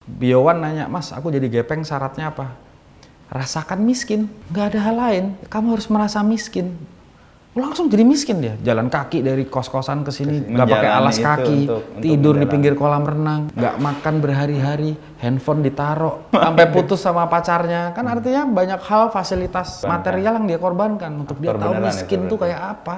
Biowan nanya, Mas, aku jadi gepeng syaratnya apa? Rasakan miskin, nggak ada hal lain. Kamu harus merasa miskin. Langsung jadi miskin dia. Jalan kaki dari kos-kosan ke sini, nggak pakai alas kaki, tidur di pinggir kolam renang, nggak makan berhari-hari, handphone ditaro, sampai putus sama pacarnya. Kan artinya banyak hal fasilitas material yang dia korbankan untuk dia tahu miskin tuh kayak apa.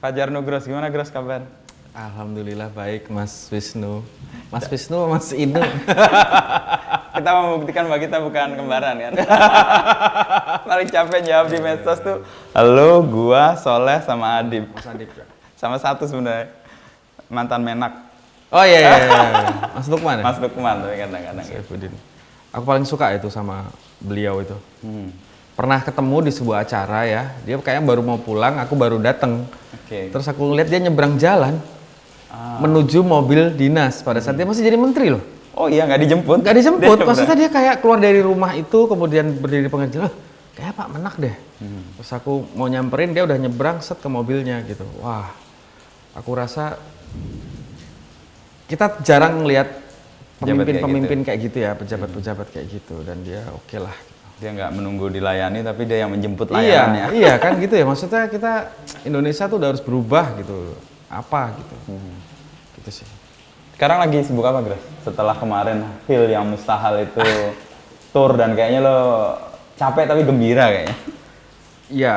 Fajar Nugros, gimana Gros kabar? Alhamdulillah baik Mas Wisnu. Mas Wisnu, Mas Inu. Kita mau membuktikan bahwa kita bukan kembaran kan? Paling capek jawab di medsos tuh, halo, gua, Soleh, sama Adib. Mas Adib. Sama satu sebenarnya, mantan Menak. Oh iya. Mas Lukman ya? Mas Lukman, tapi kadang-kadang gitu. Aku paling suka itu sama beliau itu. Pernah ketemu di sebuah acara ya, dia kayaknya baru mau pulang, aku baru datang. Terus aku lihat dia nyebrang jalan menuju mobil dinas pada saat dia masih jadi menteri loh. Oh iya, nggak dijemput? Nggak dijemput, maksudnya dia kayak keluar dari rumah itu kemudian berdiri di pinggir jalan, kayak Pak Menak deh. Terus aku mau nyamperin, dia udah nyebrang set ke mobilnya gitu. Wah, aku rasa kita jarang ngelihat pemimpin-pemimpin kayak gitu ya, pejabat-pejabat kayak gitu, dan dia oke lah. Dia nggak menunggu dilayani, tapi dia yang menjemput layanannya. Iya kan gitu ya, maksudnya kita Indonesia tuh udah harus berubah gitu, apa gitu. Gitu sih. Sekarang lagi sibuk apa, Gres? Setelah kemarin Phil yang mustahil itu tour dan kayaknya lo capek tapi gembira kayaknya. Iya,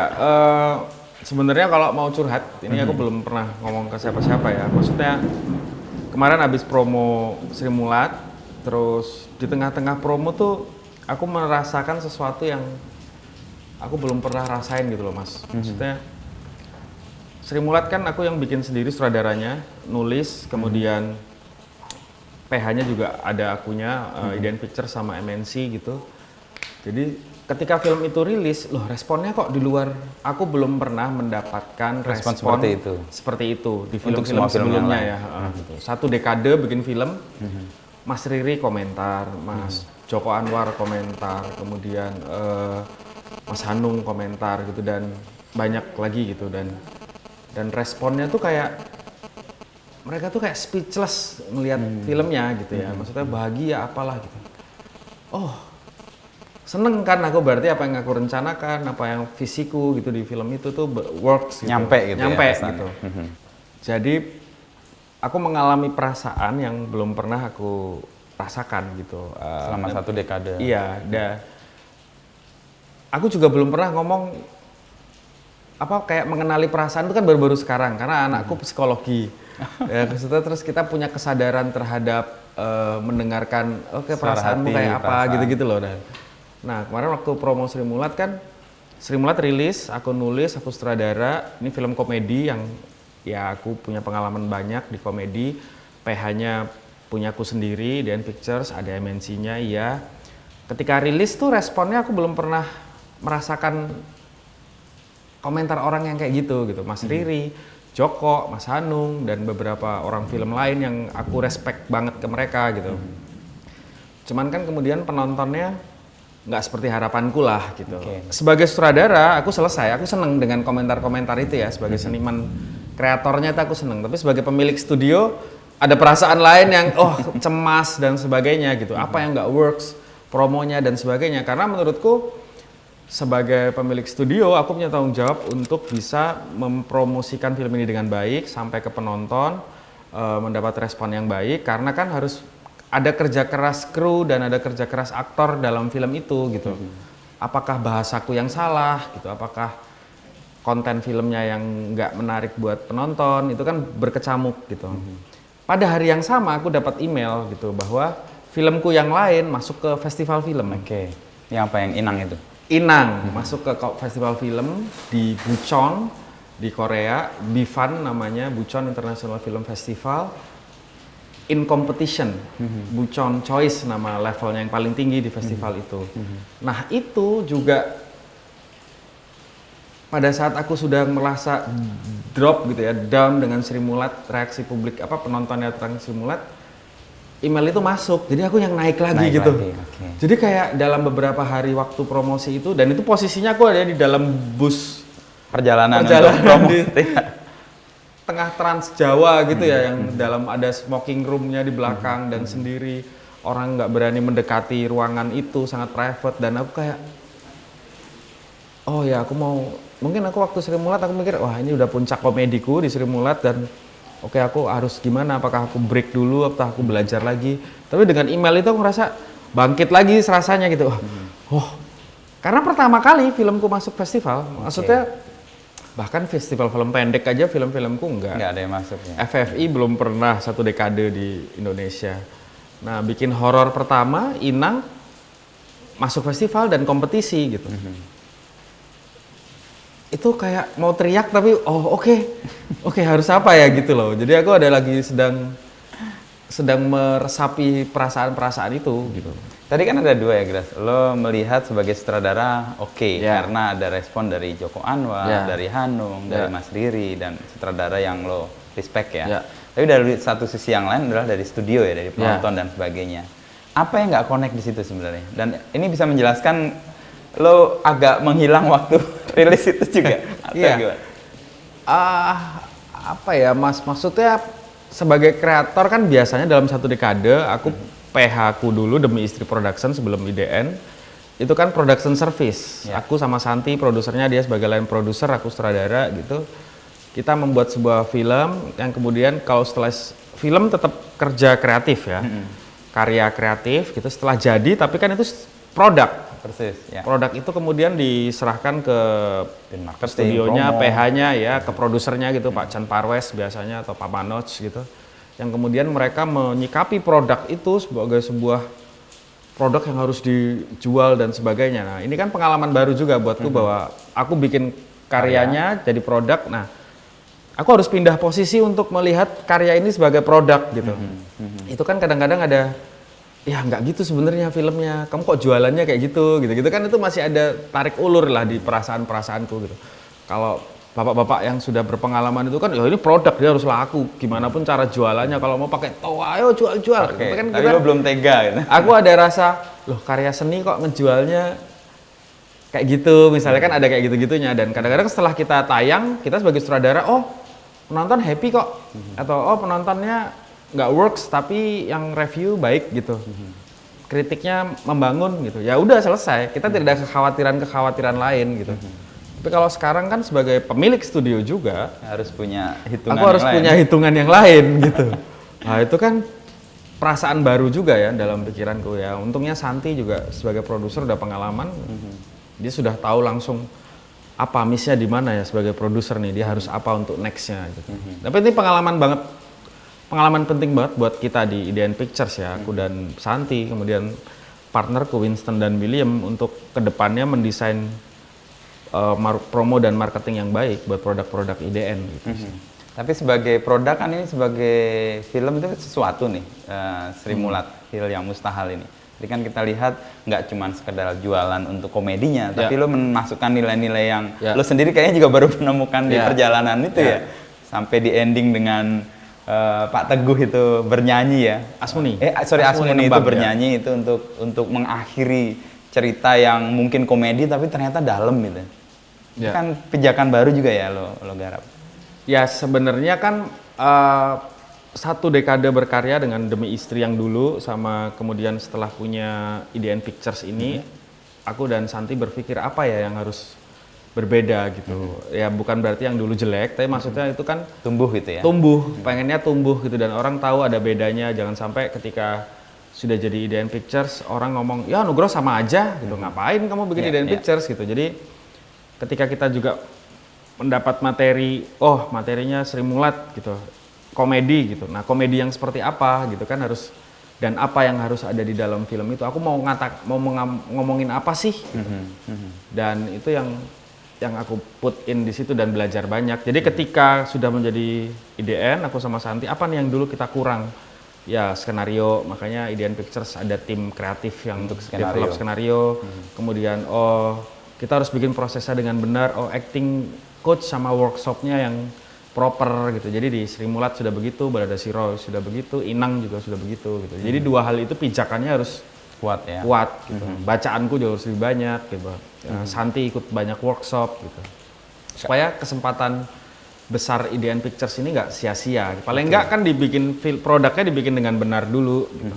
sebenarnya kalau mau curhat, ini aku belum pernah ngomong ke siapa-siapa ya. Maksudnya kemarin habis promo Sri Mulat, terus di tengah-tengah promo tuh aku merasakan sesuatu yang aku belum pernah rasain gitu loh Mas. Maksudnya Sri Mulat kan aku yang bikin sendiri sutradaranya, nulis, kemudian PH-nya juga ada akunya, Ident Picture sama MNC gitu. Jadi ketika film itu rilis, loh responnya kok di luar, aku belum pernah mendapatkan respon seperti itu di film-film sebelumnya ya. Gitu. Satu dekade bikin film, Mas Riri komentar, Mas Joko Anwar komentar, kemudian Mas Hanung komentar gitu, dan banyak lagi gitu, dan responnya tuh kayak mereka tuh kayak speechless ngelihat filmnya gitu ya, maksudnya bahagia apalah gitu. Oh, seneng kan aku, berarti apa yang aku rencanakan, apa yang visiku gitu di film itu tuh works gitu. Nyampe gitu. Jadi aku mengalami perasaan yang belum pernah aku rasakan gitu. Selama satu dekade. Iya, aku juga belum pernah ngomong apa kayak mengenali perasaan itu kan baru-baru sekarang karena anakku psikologi. Ya, terus kita punya kesadaran terhadap mendengarkan perasaanmu kayak apa gitu-gitu loh. Nah, kemarin waktu promo Sri Mulat kan, Sri Mulat rilis, aku nulis, aku sutradara. Ini film komedi yang ya aku punya pengalaman banyak di komedi. PH-nya punya aku sendiri, Ident Pictures, ada MNC-nya, iya. Ketika rilis tuh responnya aku belum pernah merasakan komentar orang yang kayak gitu. Mas Riri, Joko, Mas Hanung, dan beberapa orang film lain yang aku respect banget ke mereka gitu. Cuman kan kemudian penontonnya nggak seperti harapanku lah gitu. Sebagai sutradara, aku selesai, aku seneng dengan komentar-komentar itu ya. Sebagai seniman kreatornya itu aku seneng. Tapi sebagai pemilik studio, ada perasaan lain yang cemas dan sebagainya gitu. Apa yang nggak works, promonya dan sebagainya. Karena menurutku sebagai pemilik studio, aku punya tanggung jawab untuk bisa mempromosikan film ini dengan baik sampai ke penonton, mendapat respon yang baik. Karena kan harus ada kerja keras kru dan ada kerja keras aktor dalam film itu gitu. Apakah bahasaku yang salah gitu, apakah konten filmnya yang nggak menarik buat penonton, itu kan berkecamuk gitu. Pada hari yang sama aku dapat email gitu bahwa filmku yang lain masuk ke festival film. Yang apa, yang Inang itu? Inang masuk ke festival film di Bucheon di Korea, Bifan namanya, Bucheon International Film Festival. In competition, Bucheon Choice nama levelnya yang paling tinggi di festival itu. Nah itu juga pada saat aku sudah merasa drop gitu ya, down dengan Sri Mulat, reaksi publik penontonnya tentang Sri Mulat, email itu masuk, jadi aku yang naik lagi Naik gitu. lagi, oke. Jadi kayak dalam beberapa hari waktu promosi itu, dan itu posisinya aku ada di dalam bus Perjalanan Perjalanan untuk promo. di tengah Trans Jawa gitu ya, yang dalam ada smoking roomnya di belakang dan sendiri, orang nggak berani mendekati ruangan itu, sangat private, dan aku kayak, oh ya aku mau, mungkin aku waktu Sri Mulat aku mikir, wah ini udah puncak komediku di Sri Mulat dan oke aku harus gimana, apakah aku break dulu, apakah aku belajar lagi. Tapi dengan email itu aku ngerasa bangkit lagi rasanya gitu. Karena pertama kali filmku masuk festival, maksudnya bahkan festival film pendek aja film-filmku Nggak ada yang masuk ya. FFI belum pernah 1 dekade di Indonesia. Nah bikin horor pertama, Inang, masuk festival dan kompetisi gitu. Itu kayak mau teriak tapi oke harus apa ya gitu loh. Jadi aku ada lagi sedang meresapi perasaan-perasaan itu gitu. Tadi kan ada dua ya, Gras. Lo melihat sebagai sutradara Ya. karena ada respon dari Joko Anwar, Ya. dari Hanung, dari Mas Riri, dan sutradara yang lo respect ya. Ya. Tapi dari satu sisi yang lain adalah dari studio ya, dari penonton dan sebagainya. Apa yang nggak connect di situ sebenarnya? Dan ini bisa menjelaskan lo agak menghilang waktu rilis itu juga. Atau Iya. gimana? Apa ya Mas, maksudnya sebagai kreator kan biasanya dalam 1 dekade aku PH ku dulu Demi Istri Production sebelum IDN itu kan production service. Ya. Aku sama Santi produsernya, dia sebagai line producer, aku sutradara gitu. Kita membuat sebuah film yang kemudian kalau setelah film tetap kerja kreatif ya, karya kreatif gitu. Setelah jadi tapi kan itu produk. Persis ya. Produk itu kemudian diserahkan ke Marketing, studionya, promo. PH-nya ya, ke produsernya gitu, Pak Chan Parwes biasanya atau Pak Manoj gitu. Yang kemudian mereka menyikapi produk itu sebagai sebuah produk yang harus dijual dan sebagainya. Nah, ini kan pengalaman baru juga buatku bahwa aku bikin karyanya jadi produk. Nah, aku harus pindah posisi untuk melihat karya ini sebagai produk gitu. Itu kan kadang-kadang ada ya nggak gitu sebenarnya filmnya, kamu kok jualannya kayak gitu kan itu masih ada tarik ulur lah di perasaan-perasaanku gitu. Kalau bapak-bapak yang sudah berpengalaman itu kan ya ini produk, dia harus laku gimana pun cara jualannya, kalau mau pakai toa ayo jual-jual. Oke, Tapi kan tapi lo belum tega gitu. aku ada rasa loh karya seni kok ngejualnya kayak gitu, misalnya kan ada kayak gitu-gitunya, dan kadang-kadang setelah kita tayang kita sebagai sutradara penonton happy kok, atau penontonnya nggak works tapi yang review baik gitu, kritiknya membangun gitu, ya udah selesai, kita tidak ada kekhawatiran lain gitu. Tapi kalau sekarang kan sebagai pemilik studio juga Harus punya hitungan aku harus yang punya lain. hitungan yang lain gitu. Nah itu kan perasaan baru juga ya dalam pikiranku ya. Untungnya Santi juga sebagai produser udah pengalaman, dia sudah tahu langsung apa miss-nya di mana ya sebagai produser nih, dia harus apa untuk next-nya gitu. Tapi ini pengalaman penting banget buat kita di IDN Pictures ya, aku dan Santi, kemudian partnerku Winston dan William untuk kedepannya mendesain promo dan marketing yang baik buat produk-produk IDN gitu. Tapi sebagai produk kan ini sebagai film itu sesuatu nih, Sri Mulat Hil yang Mustahil ini. Jadi kan kita lihat nggak cuma sekedar jualan untuk komedinya, tapi lo memasukkan nilai-nilai yang lo sendiri kayaknya juga baru menemukan di perjalanan itu ya. Sampai di ending dengan Pak Teguh itu bernyanyi ya. Asmuni. Asmuni itu Nembang, bernyanyi itu untuk mengakhiri cerita yang mungkin komedi tapi ternyata dalam gitu. Itu kan pijakan baru juga ya lo garap. Ya sebenarnya kan 1 dekade berkarya dengan Demi Istri yang dulu sama kemudian setelah punya IDN Pictures ini, aku dan Santi berpikir apa ya yang harus berbeda gitu. Ya bukan berarti yang dulu jelek, tapi maksudnya itu kan Tumbuh gitu ya. pengennya tumbuh gitu, dan orang tahu ada bedanya. Jangan sampai ketika sudah jadi IDN Pictures orang ngomong ya Nugroho sama aja gitu, ngapain kamu bikin IDN Pictures gitu. Jadi ketika kita juga mendapat materi, materinya Sri Mulat gitu, komedi gitu. Nah komedi yang seperti apa gitu kan harus, dan apa yang harus ada di dalam film itu. Aku mau ngomongin apa sih? Dan itu yang aku put in di situ dan belajar banyak. Jadi ketika sudah menjadi IDN, aku sama Santi, apa nih yang dulu kita kurang? Ya skenario, makanya IDN Pictures ada tim kreatif yang untuk develop skenario. Kemudian kita harus bikin prosesnya dengan benar. Acting coach sama workshopnya yang proper gitu. Jadi di Sri Mulat sudah begitu, Balada Siro sudah begitu, Inang juga sudah begitu gitu. Jadi dua hal itu pijakannya harus Kuat ya. kuat gitu. Bacaanku jauh lebih banyak gitu. Santi ikut banyak workshop gitu. Supaya kesempatan besar IDN Pictures ini nggak sia-sia. Paling nggak kan dibikin produknya dibikin dengan benar dulu gitu.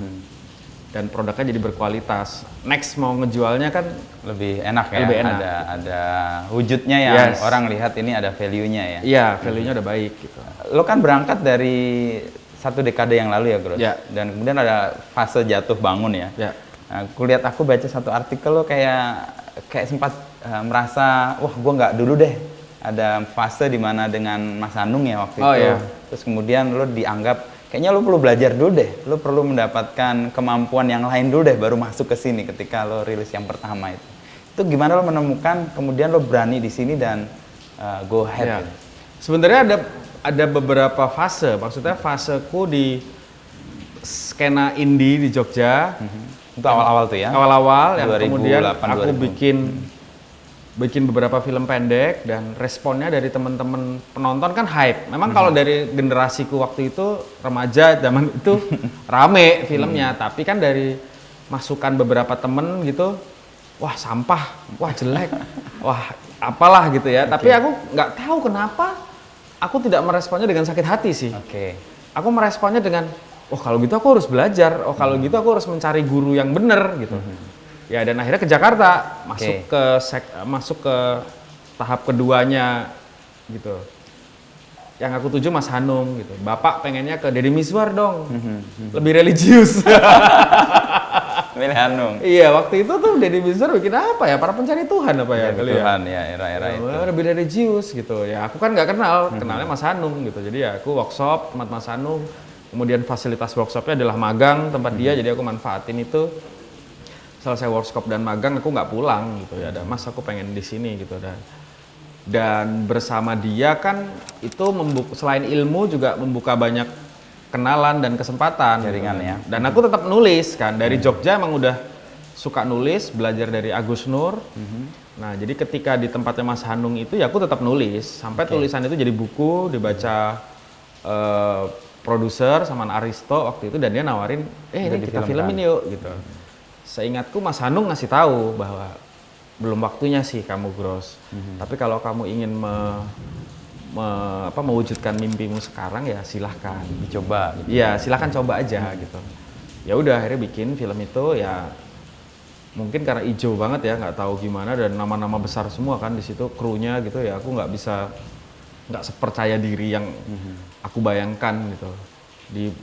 Dan produknya jadi berkualitas. Next mau ngejualnya kan Lebih enak ya. Lebih enak. Ada wujudnya yang Yes. orang lihat ini ada value-nya ya. iya value-nya udah baik gitu. Lo kan berangkat dari 1 dekade yang lalu ya, Gros. Ya. Dan kemudian ada fase jatuh bangun ya. Ya. Nah, aku baca satu artikel lo kayak sempat merasa, wah gue nggak dulu deh. Ada fase di mana dengan Mas Anung ya waktu Oh, itu. iya. Terus kemudian lo dianggap, kayaknya lo perlu belajar dulu deh. Lo perlu mendapatkan kemampuan yang lain dulu deh, baru masuk ke sini ketika lo rilis yang pertama itu. Itu gimana lo menemukan, kemudian lo berani di sini dan go ahead Ya. gitu? Sebenarnya ada beberapa fase. Maksudnya faseku di skena indie di Jogja. Itu awal-awal tuh ya? Awal-awal yang 2008, kemudian aku 2000. bikin beberapa film pendek dan responnya dari teman-teman penonton kan hype. Memang kalau dari generasiku waktu itu remaja zaman itu rame filmnya, tapi kan dari masukan beberapa temen gitu, wah sampah, wah jelek, wah apalah gitu ya. Tapi aku nggak tahu kenapa aku tidak meresponnya dengan sakit hati sih. Oke. Aku meresponnya dengan, oh kalau gitu aku harus belajar, oh kalau gitu aku harus mencari guru yang bener gitu. Ya dan akhirnya ke Jakarta, masuk ke tahap keduanya gitu. Yang aku tuju Mas Hanung gitu. Bapak pengennya ke Deddy Mizwar dong, lebih religius. Milih Hanung. Iya waktu itu tuh Deddy Mizwar bikin apa ya? Para pencari Tuhan apa ya? kali ya? Tuhan ya, era-era itu. Lebih religius gitu. Ya aku kan nggak kenal, kenalnya Mas Hanung gitu. Jadi ya aku workshop tempat Mas Hanung. Kemudian fasilitas workshopnya adalah magang tempat dia, jadi aku manfaatin itu. Selesai workshop dan magang aku nggak pulang gitu ya. Mas aku pengen di sini gitu dan bersama dia kan itu selain ilmu juga membuka banyak kenalan dan kesempatan. Jaringan gitu. ya. Dan aku tetap nulis kan dari Jogja emang udah suka nulis, belajar dari Agus Nur. Nah jadi ketika di tempatnya Mas Hanung itu ya aku tetap nulis sampai tulisan itu jadi buku dibaca produser sama Aristo waktu itu dan dia nawarin, ini kita filmin yuk gitu. Seingatku Mas Hanung ngasih tahu bahwa belum waktunya sih kamu Gros. Tapi kalau kamu ingin mewujudkan mimpimu sekarang ya silahkan. Dicoba. Gitu. Iya silahkan coba aja gitu. Ya udah akhirnya bikin film itu ya mungkin karena hijau banget ya nggak tahu gimana dan nama-nama besar semua kan di situ krunya gitu ya aku nggak sepercaya diri yang aku bayangkan gitu.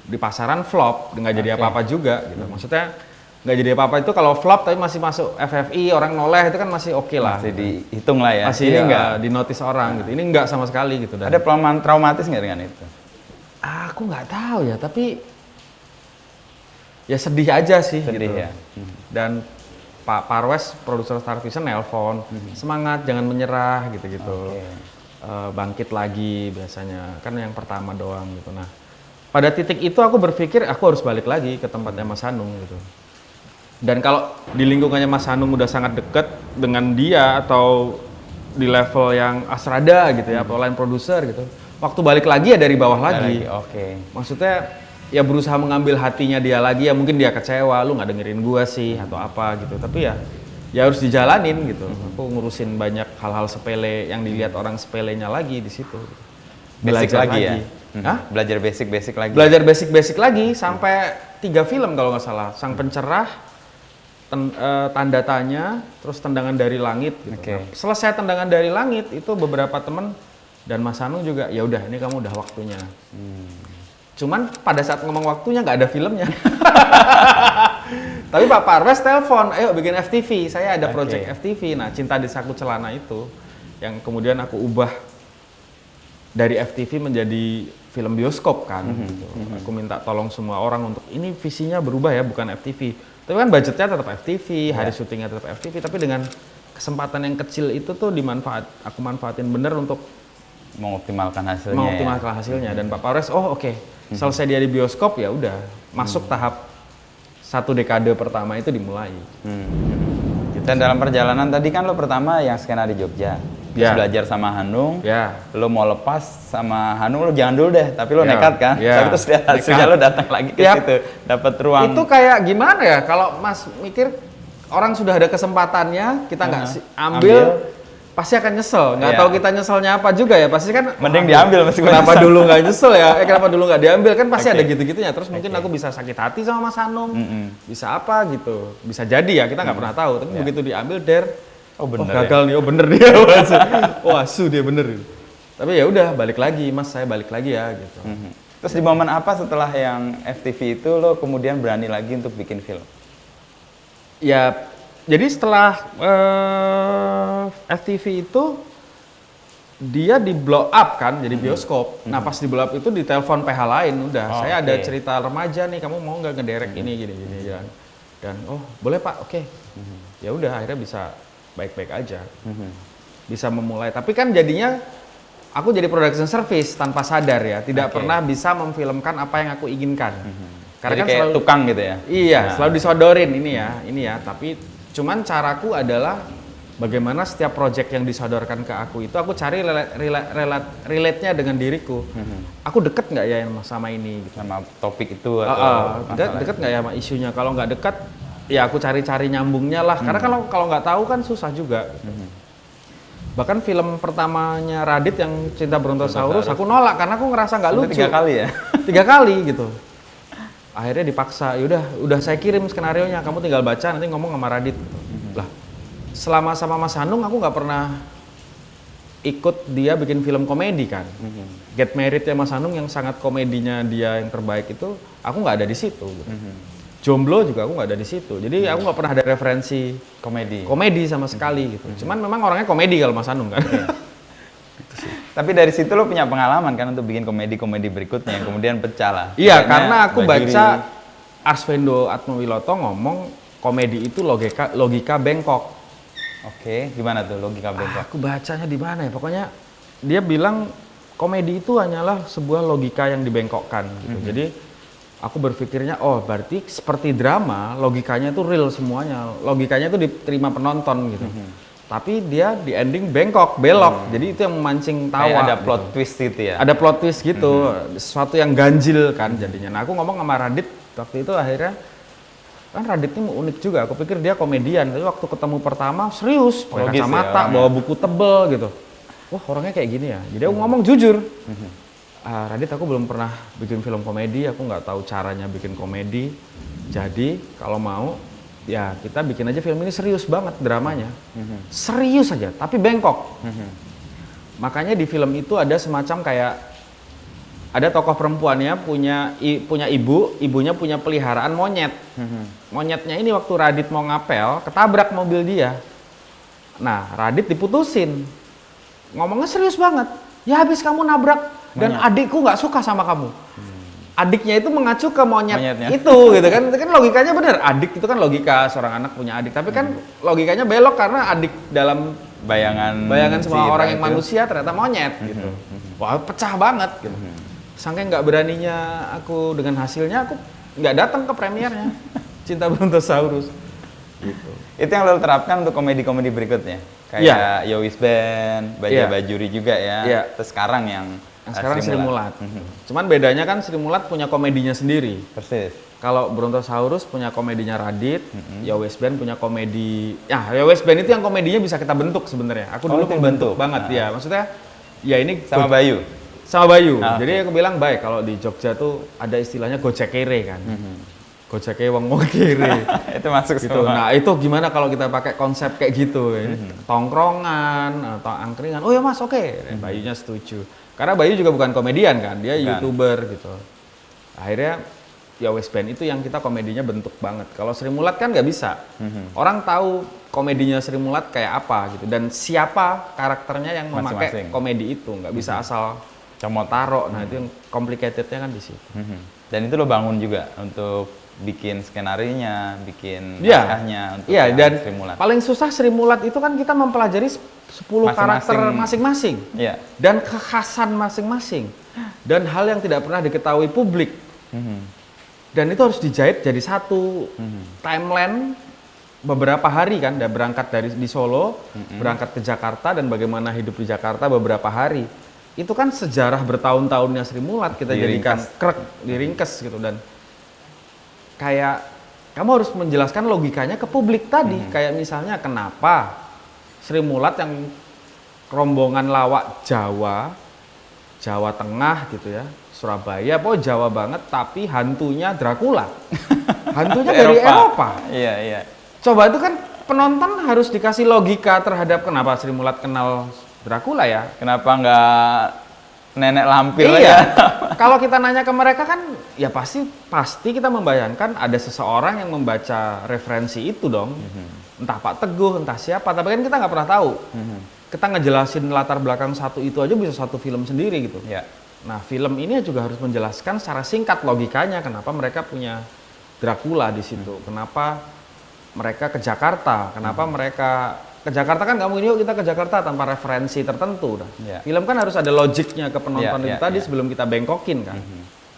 Di pasaran flop nggak jadi apa-apa juga gitu. Maksudnya nggak jadi apa-apa itu kalau flop tapi masih masuk FFI orang noleh itu kan masih oke lah. Masih dihitung lah ya. Masih ini nggak di notice orang gitu. Ini nggak sama sekali gitu. Dan ada pengalaman traumatis nggak dengan itu? aku nggak tahu ya tapi ya sedih aja sih Sedih gitu. ya. Dan Pak Parwes produser Star Vision nelpon semangat jangan menyerah gitu-gitu. Bangkit lagi biasanya kan yang pertama doang gitu. Nah pada titik itu aku berpikir aku harus balik lagi ke tempatnya Mas Hanung gitu. Dan kalau di lingkungannya Mas Hanung udah sangat deket dengan dia atau di level yang Asrada gitu ya, atau lain produser gitu. Waktu balik lagi ya dari bawah lagi. Oke. Maksudnya ya berusaha mengambil hatinya dia lagi ya mungkin dia kecewa, lu nggak dengerin gua sih atau apa gitu. Tapi ya harus dijalanin gitu. Aku ngurusin banyak hal-hal sepele yang dilihat orang sepelenya lagi di situ. Basic lagi ya. Hah? Belajar basic lagi. Belajar basic lagi sampai 3 film kalau nggak salah. Sang Pencerah, Tanda Tanya, terus Tendangan dari Langit gitu. Nah, selesai Tendangan dari Langit itu beberapa temen dan Mas Hanung juga ya udah ini kamu udah waktunya. Cuman pada saat ngomong waktunya nggak ada filmnya. Tapi Pak Parwes telepon, ayo bikin FTV. Saya ada project FTV. Nah Cinta di Saku Celana itu yang kemudian aku ubah dari FTV menjadi film bioskop kan. Gitu. Aku minta tolong semua orang untuk ini visinya berubah ya bukan FTV. Tapi kan budgetnya tetap FTV, hari syutingnya tetap FTV, tapi dengan kesempatan yang kecil itu tuh aku manfaatin bener untuk mengoptimalkan hasilnya. Dan Pak Parwes, selesai dia di bioskop ya udah masuk tahap 1 dekade pertama itu dimulai. Dan dalam perjalanan tadi kan lo pertama yang skena di Jogja, terus Ya. belajar sama Hanung, Ya. lo mau lepas sama Hanung, lo jangan dulu deh, tapi lo Ya. nekat kan, Ya. tapi terus lihat hasilnya Nekat. lo datang lagi ke Ya. situ, dapat ruang. Itu kayak gimana ya? Kalau Mas mikir orang sudah ada kesempatannya, kita nggak ambil, pasti akan nyesel. Nggak Iya. tahu kita nyeselnya apa juga ya. Pasti kan Mending "Aduh, diambil meskipun Kenapa nyesel." dulu nggak nyesel ya? Kenapa dulu nggak diambil? Kan pasti Oke. ada gitu-gitunya. Terus mungkin Oke. aku bisa sakit hati sama Mas Hanung, Mm-mm. bisa apa gitu, bisa jadi ya. Kita nggak pernah tahu. Tapi Ya. begitu diambil, Oh bener gagal nih, bener dia. Wah, dia bener. Tapi ya udah, balik lagi, Mas. Saya balik lagi ya gitu. Mhm. Terus di momen apa setelah yang FTV itu lo kemudian berani lagi untuk bikin film? Ya, jadi setelah FTV itu dia di blow up kan, jadi bioskop. Nah pas di blow up itu ditelepon PH lain, udah Oh, saya ada oke. cerita remaja nih, kamu mau nggak ngederek ini gini ya. Dan oh boleh Pak, oke. Ya udah akhirnya bisa baik-baik aja, bisa memulai. Tapi kan jadinya aku jadi production service tanpa sadar ya, tidak Oke. pernah bisa memfilmkan apa yang aku inginkan. Jadi kayak tukang gitu ya? Iya, Nah. selalu disodorin ini ya. Tapi cuman caraku adalah bagaimana setiap project yang disodorkan ke aku itu aku cari relate-nya dengan diriku. Aku deket nggak ya sama ini? Gitu. Sama topik itu atau masalah Deket nggak ya sama isunya? Kalau nggak deket, ya aku cari-cari nyambungnya lah. Karena kalau nggak tahu kan susah juga. Bahkan film pertamanya Radit yang Cinta Brontosaurus, aku nolak karena aku ngerasa nggak Sampai lucu. 3 kali ya? 3 kali gitu. Akhirnya dipaksa, yaudah udah saya kirim skenarionya, kamu tinggal baca nanti ngomong sama Radit. Lah, selama sama Mas Hanung aku nggak pernah ikut dia bikin film komedi kan. Get Married ya Mas Hanung yang sangat komedinya dia yang terbaik itu, aku nggak ada di situ. Gitu. Jomblo juga aku nggak ada di situ. Jadi aku nggak pernah ada referensi komedi sama sekali gitu. Cuman memang orangnya komedi kalau Mas Hanung kan. Tapi dari situ lo punya pengalaman kan untuk bikin komedi-komedi berikutnya yang kemudian pecah lah. Iya, Misalnya karena aku Bajuri. baca Arswendo Atmowiloto ngomong komedi itu logika bengkok. Oke, gimana tuh logika bengkok? Aku bacanya di mana ya? Pokoknya dia bilang komedi itu hanyalah sebuah logika yang dibengkokkan gitu. Jadi aku berpikirnya oh berarti seperti drama, logikanya itu real semuanya. Logikanya itu diterima penonton gitu. Tapi dia di ending belok. Jadi itu yang memancing tawa. Kayak ada gitu. plot twist gitu ya? Ada plot twist gitu, sesuatu yang ganjil kan jadinya. Nah aku ngomong sama Radit waktu itu akhirnya, kan Radit ini unik juga, aku pikir dia komedian, tapi waktu ketemu pertama serius, pakai Logis ya kacamata, orangnya. bawa buku tebel gitu. Wah orangnya kayak gini ya, jadi aku ngomong jujur. Radit aku belum pernah bikin film komedi, aku nggak tahu caranya bikin komedi. Jadi kalau mau, ya kita bikin aja film ini serius banget dramanya. Serius aja, tapi bengkok. Makanya di film itu ada semacam kayak ada tokoh perempuannya punya ibu, ibunya punya peliharaan monyet. Monyetnya ini waktu Radit mau ngapel, ketabrak mobil dia. Nah, Radit diputusin. Ngomongnya serius banget. Ya habis kamu nabrak dan adikku nggak suka sama kamu. Adiknya itu mengacu ke Monyetnya. itu gitu kan. Itu kan logikanya benar. Adik itu kan logika seorang anak punya adik, tapi kan logikanya belok karena adik dalam Bayangan semua si orang Ita yang itu. manusia ternyata monyet gitu. Wah pecah banget gitu. Saking nggak beraninya aku dengan hasilnya, aku nggak datang ke premiernya Cinta Brontosaurus. Gitu. Itu yang lo terapkan untuk komedi-komedi berikutnya? Kayak Yowis Band, Iya. Bajuri juga ya. Iya. Terus sekarang yang Sekarang Sri Mulat. Cuman bedanya kan Sri Mulat punya komedinya sendiri. Persis. Kalau Brontosaurus punya komedinya Radit, Yowis Band punya komedi. Ya, Yowis Band itu yang komedinya bisa kita bentuk sebenarnya. Aku dulu itu pembentuk bentuk. banget ya. Maksudnya ya ini Sama Bayu? sama Bayu. Ah, Jadi aku bilang baik kalau di Jogja tuh ada istilahnya gocek kere kan. Gocek wong kere. Itu masuk Gitu. semua. Nah, itu gimana kalau kita pakai konsep kayak gitu ya. Tongkrongan atau angkringan. Oh ya Mas, oke. Bayunya setuju. Karena Bayu juga bukan komedian kan, dia Bukan. YouTuber gitu. Akhirnya ya West Band itu yang kita komedinya bentuk banget. Kalau Sri Mulat kan nggak bisa. Orang tahu komedinya Sri Mulat kayak apa gitu dan siapa karakternya yang memakai Masing-masing. komedi itu, nggak bisa asal comot taro. Nah, itu yang complicatednya kan di situ. Dan itu lo bangun juga untuk bikin skenarionya, bikin Iya. naskahnya untuk Iya, yang dan Sri Mulat. paling susah Sri Mulat itu kan kita mempelajari 10 karakter masing-masing. Iya. Dan kekhasan masing-masing. Dan hal yang tidak pernah diketahui publik. Dan itu harus dijahit jadi satu timeline beberapa hari kan, udah berangkat dari di Solo, berangkat ke Jakarta dan bagaimana hidup di Jakarta beberapa hari. Itu kan sejarah bertahun-tahunnya Sri Mulat kita jadikan diringkes gitu, dan kayak kamu harus menjelaskan logikanya ke publik tadi. Kayak misalnya kenapa Sri Mulat yang rombongan lawak Jawa Tengah gitu ya, Surabaya, Jawa banget, tapi hantunya Dracula. Hantunya dari Eropa. Iya, iya. Coba itu kan penonton harus dikasih logika terhadap kenapa Sri Mulat kenal Dracula ya. Kenapa nggak nenek lampir Iya. aja? Kalau kita nanya ke mereka kan, ya pasti kita membayangkan ada seseorang yang membaca referensi itu dong. Entah Pak Teguh, entah siapa, tapi kan kita nggak pernah tahu. Kita ngejelasin latar belakang satu itu aja bisa satu film sendiri gitu. Ya. Nah, film ini juga harus menjelaskan secara singkat logikanya kenapa mereka punya Dracula di situ. Kenapa mereka ke Jakarta? Kenapa mereka ke Jakarta kan nggak mungkin yuk kita ke Jakarta tanpa referensi tertentu. Ya. Film kan harus ada logiknya ke penonton itu tadi sebelum kita bengkokin kan.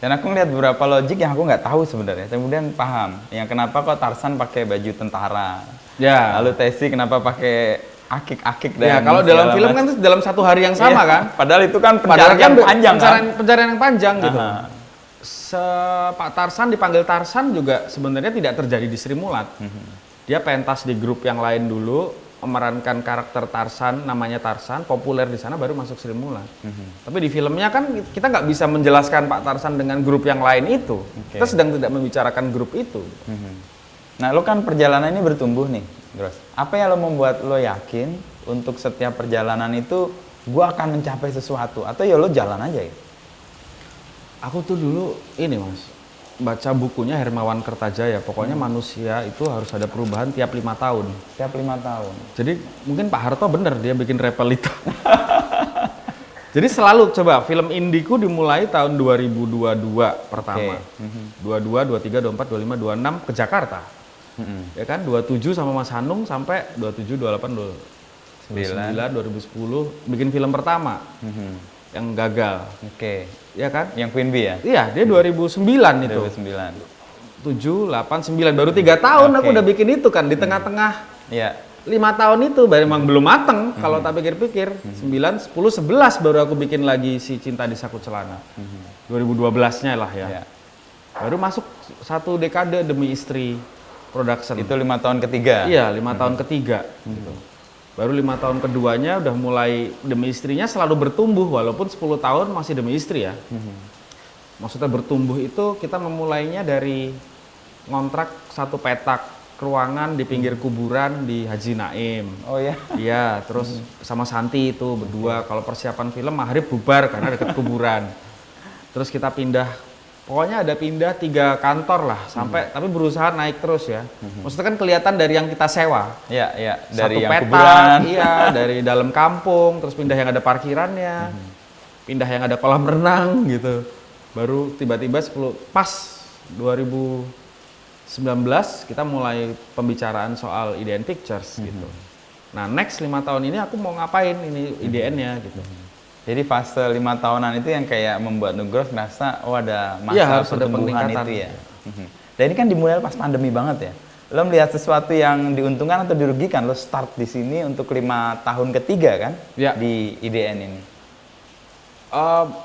Dan aku ngeliat beberapa logik yang aku nggak tahu sebenarnya. Kemudian paham. Yang kenapa kok Tarsan pakai baju tentara. Ya. Lalu Tesi kenapa pakai akik-akik dan Ya, kalau dalam film kan itu dalam satu hari yang sama kan. Padahal itu kan Padahal pencarian kan panjang kan. pencarian yang panjang gitu. Pak Tarsan dipanggil Tarsan juga sebenarnya tidak terjadi di Sri Mulat. Dia pentas di grup yang lain dulu, memerankan karakter Tarsan, namanya Tarsan, populer di sana baru masuk Sri Mulat. Tapi di filmnya kan kita nggak bisa menjelaskan Pak Tarsan dengan grup yang lain itu. Kita sedang tidak membicarakan grup itu. Nah, lo kan perjalanan ini bertumbuh nih, Gros. Apa yang lo membuat lo yakin untuk setiap perjalanan itu gue akan mencapai sesuatu? Atau ya lo jalan aja ya? Aku tuh dulu ini Mas, baca bukunya Hermawan Kertajaya. Pokoknya manusia itu harus ada perubahan tiap 5 tahun. Tiap 5 tahun. Jadi mungkin Pak Harto bener dia bikin repel itu. Jadi selalu coba film indiku dimulai tahun 2022 pertama. 22, 23, 24, 25, 26 ke Jakarta. Ya kan 27 sama Mas Hanung sampai 27, 28, 29, 2010 bikin film pertama. Yang gagal. Ya kan? Yang Queen Bee ya? Iya, dia 2009 itu. 2009. 7, 8, 9 baru 3 tahun aku udah bikin itu kan di tengah-tengah. Iya. 5 tahun itu baru emang belum mateng kalau tak pikir-pikir. 9, 10, 11 baru aku bikin lagi si Cinta di Saku Celana. 2012-nya lah ya. Baru masuk satu dekade Demi Istri production. Itu 5 tahun ketiga? Iya, 5 tahun ketiga. Gitu. Baru 5 tahun keduanya udah mulai Demi Istrinya selalu bertumbuh walaupun 10 tahun masih Demi Istri ya. Maksudnya bertumbuh itu kita memulainya dari ngontrak satu petak ruangan di pinggir kuburan di Haji Naim. Oh ya? Iya, terus sama Santi itu berdua. Kalau persiapan film maghrib bubar karena dekat kuburan. Terus kita pindah, pokoknya ada pindah 3 kantor lah sampai, tapi berusaha naik terus ya. Maksudnya kan kelihatan dari yang kita sewa. Iya, iya. Dari Satu yang petak, kuburan. iya, dari dalam kampung, terus pindah yang ada parkirannya, pindah yang ada kolam renang gitu. Baru tiba-tiba 10 pas 2019 kita mulai pembicaraan soal IDN Pictures gitu. Nah, next 5 tahun ini aku mau ngapain ini IDN-nya gitu. Jadi fase 5 tahunan itu yang kayak membuat Nugroho merasa oh ada masa Iya, harus ada pertumbuhan peningkatan. itu ya. Dan ini kan dimulai pas pandemi banget ya. Lo melihat sesuatu yang diuntungkan atau dirugikan lo start di sini untuk 5 tahun ketiga kan? Ya. Di IDN ini.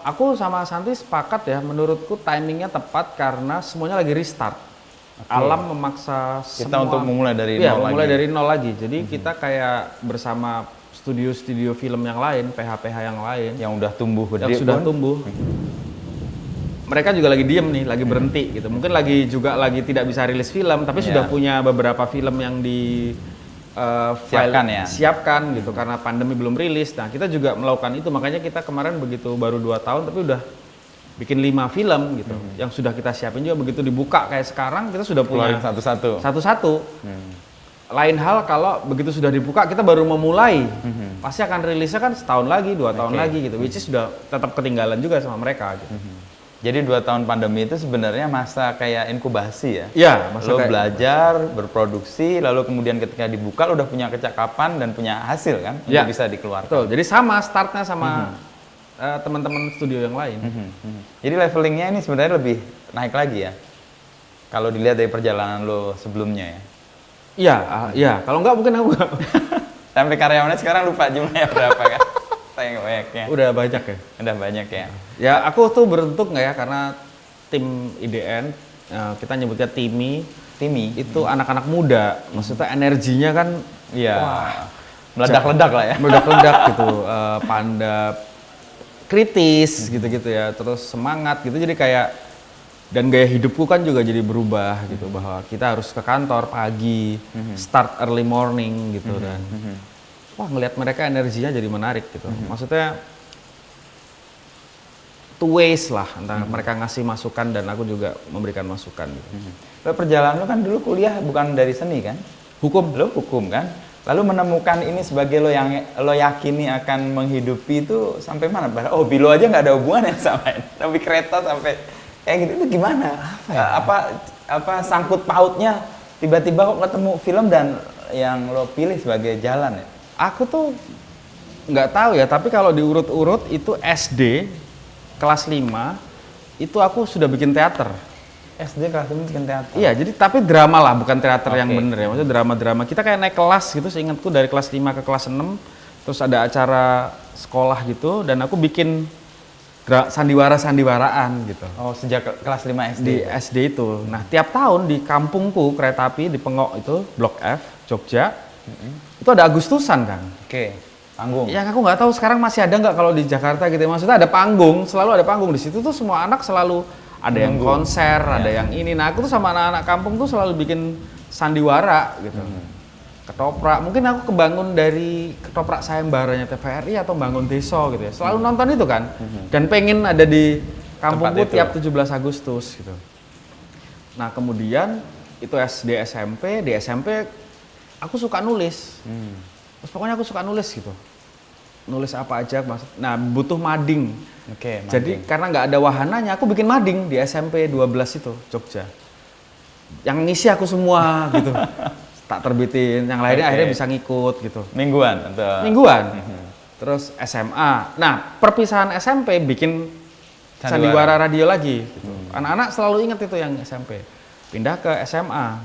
Aku sama Santi sepakat ya, menurutku timingnya tepat karena semuanya lagi restart. Alam memaksa Kita untuk memulai dari iya, nol memulai lagi. dari nol lagi. Jadi kita kayak bersama studio-studio film yang lain, PH-PH yang lain Yang udah tumbuh gede yang sudah pun. tumbuh. Mereka juga lagi diem nih, lagi berhenti gitu. Mungkin lagi tidak bisa rilis film, tapi sudah punya beberapa film yang di Siapkan ya? siapkan gitu karena pandemi belum rilis. Nah, kita juga melakukan itu, makanya kita kemarin begitu baru 2 tahun tapi udah bikin 5 film gitu. Yang sudah kita siapin juga begitu dibuka kayak sekarang kita sudah punya Keluarin satu-satu. satu-satu. Lain hal kalau begitu sudah dibuka kita baru memulai. Pasti akan rilisnya kan setahun lagi, 2 tahun lagi gitu. Which is sudah tetap ketinggalan juga sama mereka gitu. Jadi 2 tahun pandemi itu sebenarnya masa kayak inkubasi ya? Iya, Lo belajar, berproduksi, lalu kemudian ketika dibuka lo udah punya kecakapan dan punya hasil kan? Untuk bisa dikeluarkan. Betul, jadi sama startnya sama teman-teman studio yang lain. Jadi levelingnya ini sebenarnya lebih naik lagi ya? Kalau dilihat dari perjalanan lo sebelumnya ya? Iya, iya. Kalau nggak mungkin aku nggak. Sampai karyawannya sekarang lupa jumlahnya berapa kan? Saking banyaknya. Udah banyak ya. Udah banyak ya. Ya aku tuh beruntung nggak ya karena tim IDN kita nyebutnya Timi itu anak-anak muda. Maksudnya energinya kan Iya. Meledak-ledak lah ya. meledak-ledak gitu, pandai, kritis gitu-gitu ya, terus semangat gitu, jadi kayak dan gaya hidupku kan juga jadi berubah gitu, bahwa kita harus ke kantor pagi, start early morning gitu dan wah ngelihat mereka energinya jadi menarik gitu. Maksudnya two ways lah antara mereka ngasih masukan dan aku juga memberikan masukan gitu. Lo perjalanan lo kan dulu kuliah bukan dari seni kan? Hukum. Lo hukum kan? Lalu menemukan ini sebagai lo yang lo yakini akan menghidupi itu sampai mana? Oh, bilo aja nggak ada hubungan yang sama, tapi kereta sampai kayak gitu itu gimana? Apa sangkut pautnya tiba-tiba kok ketemu film dan yang lo pilih sebagai jalan ya? Aku tuh nggak tahu ya, tapi kalau diurut-urut itu SD kelas 5 itu aku sudah bikin teater. SD kelas 5 bikin teater? Iya, jadi tapi drama lah, bukan teater yang Oke. bener ya. Maksudnya drama-drama. Kita kayak naik kelas gitu, seingatku dari kelas 5 ke kelas 6. Terus ada acara sekolah gitu, dan aku bikin sandiwara-sandiwaraan gitu. Oh, sejak kelas 5 SD? Di SD itu. Nah, tiap tahun di kampungku, kereta api di Pengok itu, Blok F, Jogja, itu ada Agustusan kan. Oke, panggung? Yang aku nggak tahu sekarang masih ada nggak kalau di Jakarta gitu. Maksudnya ada panggung, selalu ada panggung. Di situ tuh semua anak selalu ada yang konser, ada yang ini. Nah, aku tuh sama anak-anak kampung tuh selalu bikin sandiwara gitu. Ketoprak, mungkin aku kebangun dari ketoprak sayembaranya TVRI atau bangun deso gitu ya. Selalu nonton itu kan. Dan pengen ada di kampungku tiap 17 Agustus gitu. Nah, kemudian itu SD SMP, di SMP aku suka nulis. Terus pokoknya aku suka nulis gitu. Nulis apa aja, nah butuh mading. Oke, Jadi karena nggak ada wahananya, aku bikin mading di SMP 12 itu, Jogja. Yang ngisi aku semua gitu. Tak terbitin, yang lainnya akhirnya bisa ngikut gitu. Mingguan atau? Mingguan. Terus SMA. Nah, perpisahan SMP bikin sandiwara radio lagi gitu. Anak-anak selalu ingat itu yang SMP. Pindah ke SMA.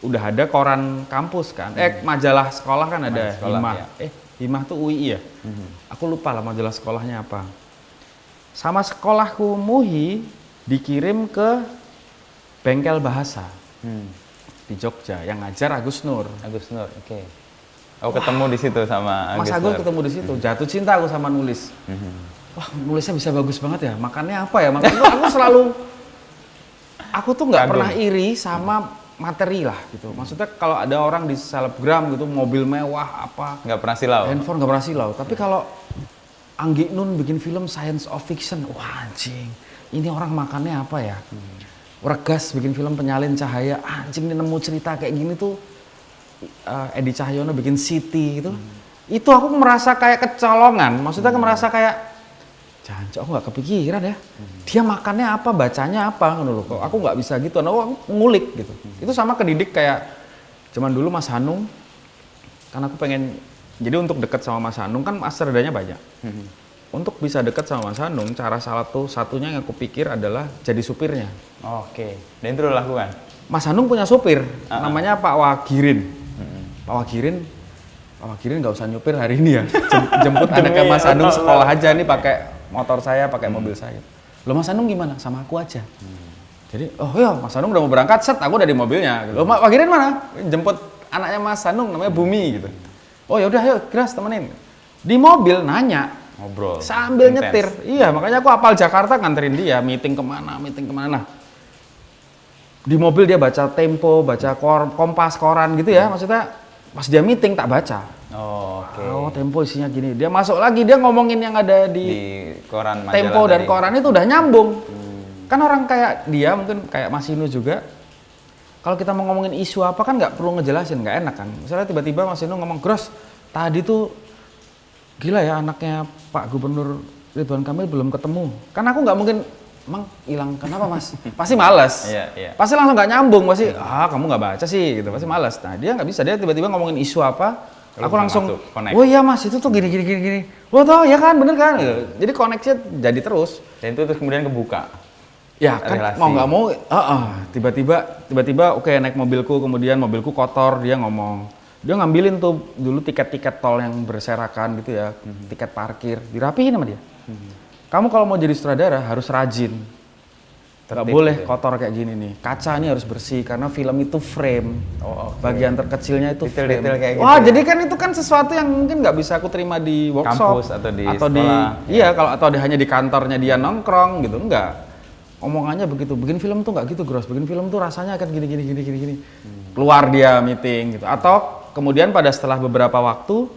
Udah ada koran kampus kan. Majalah sekolah kan ada Sekolah, Himah. ya. Himah tuh UI ya. Aku lupa lah majalah sekolahnya apa. Sama sekolahku MUHI dikirim ke bengkel bahasa di Jogja yang ngajar Agus Nur. Agus Nur, oke. Aku ketemu di situ sama Mas Agus ketemu di situ. Jatuh cinta aku sama nulis. Wah, nulisnya bisa bagus banget ya. Makannya apa ya? Makanya aku selalu aku tuh nggak pernah iri sama materi lah gitu. Maksudnya kalau ada orang di selebgram gitu, mobil mewah apa, nggak pernah silau. handphone nggak pernah silau. Tapi kalau Anggi Nun bikin film science of fiction, wah anjing, ini orang makannya apa ya? Regas bikin film penyalin cahaya, anjing ini nemu cerita kayak gini tuh. Edi Cahyono bikin City gitu. Itu aku merasa kayak kecolongan. Maksudnya aku merasa kayak jancok, aku nggak kepikiran ya. Dia makannya apa, bacanya apa, ngono loh. Kok aku nggak bisa gitu. Nah, aku ngulik gitu. Itu sama kedidik kayak zaman dulu Mas Hanung. Kan aku pengen, jadi untuk dekat sama Mas Hanung kan master-danya banyak. Untuk bisa dekat sama Mas Hanung, cara satunya yang aku pikir adalah jadi supirnya. Oke, dan itu lo lakukan? Mas Hanung punya supir, namanya Pak Wagirin. Pak Wagirin nggak usah nyupir hari ini ya. Jemput anaknya Mas Hanung sekolah aja nih pakai motor saya, pakai mobil saya. Loh Mas Hanung gimana? Sama aku aja. Jadi, oh ya Mas Hanung udah mau berangkat, set aku udah di mobilnya. Loh Pak Wagirin mana? Jemput anaknya Mas Hanung namanya Bumi gitu. Oh ya udah, ayo Gras temenin. Di mobil nanya, ngobrol sambil intense. nyetir. Iya, makanya aku hafal Jakarta nganterin dia, meeting kemana. Nah, di mobil dia baca Tempo, baca Kompas, koran gitu ya. Maksudnya pas dia meeting tak baca. Oh, oke. Oh, Tempo isinya gini. Dia masuk lagi, dia ngomongin yang ada di koran majalah Tempo dan tadi. koran itu udah nyambung. Kan orang kayak dia, mungkin kayak Mas Inu juga, kalau kita mau ngomongin isu apa kan nggak perlu ngejelasin, nggak enak kan. Misalnya tiba-tiba Mas Inu ngomong, Gros, tadi tuh gila ya anaknya Pak Gubernur Ridwan Kamil belum ketemu. Kan aku nggak mungkin, emang hilang kenapa Mas? Pasti males. Iya. Pasti langsung nggak nyambung, pasti kamu nggak baca sih gitu, pasti males. Nah dia nggak bisa, dia tiba-tiba ngomongin isu apa, aku langsung, oh iya Mas itu tuh gini. Wah tau ya kan, bener kan? Gitu. Jadi koneksinya jadi terus. Dan itu terus kemudian kebuka. Ya kan mau nggak mau, tiba-tiba oke naik mobilku, kemudian mobilku kotor, dia ngomong, dia ngambilin tuh dulu tiket-tiket tol yang berserakan gitu ya, tiket parkir, dirapihin sama dia. Kamu kalau mau jadi sutradara harus rajin, nggak boleh gitu. kotor kayak gini nih, kaca ini harus bersih karena film itu frame, bagian terkecilnya itu Detail-detail frame. kayak gitu Wah ya? jadi kan itu kan sesuatu yang mungkin nggak bisa aku terima di workshop Kampus atau di sekolah. iya kalau atau hanya di kantornya dia nongkrong gitu, enggak. Omongannya begitu, bikin film tuh nggak gitu Gros, bikin film tuh rasanya kan gini. Keluar dia meeting gitu. Atau kemudian pada setelah beberapa waktu,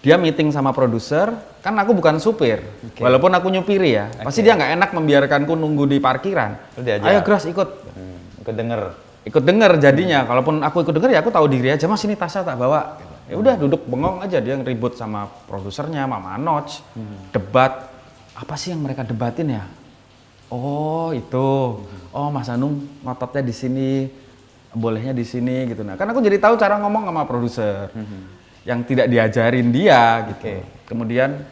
dia meeting sama produser, kan aku bukan supir, walaupun aku nyupiri ya, pasti dia nggak enak membiarkanku nunggu di parkiran. Ayo Gros ikut. Ikut denger jadinya, kalaupun aku ikut denger ya aku tahu diri aja, mas ini tasnya tak bawa. Ya udah duduk bengong aja, dia ribut sama produsernya, Mama Notch, debat, apa sih yang mereka debatin ya? Oh itu, oh Mas Anung ngototnya di sini, bolehnya di sini gitu. Nah kan aku jadi tahu cara ngomong sama produser yang tidak diajarin dia gitu. Kemudian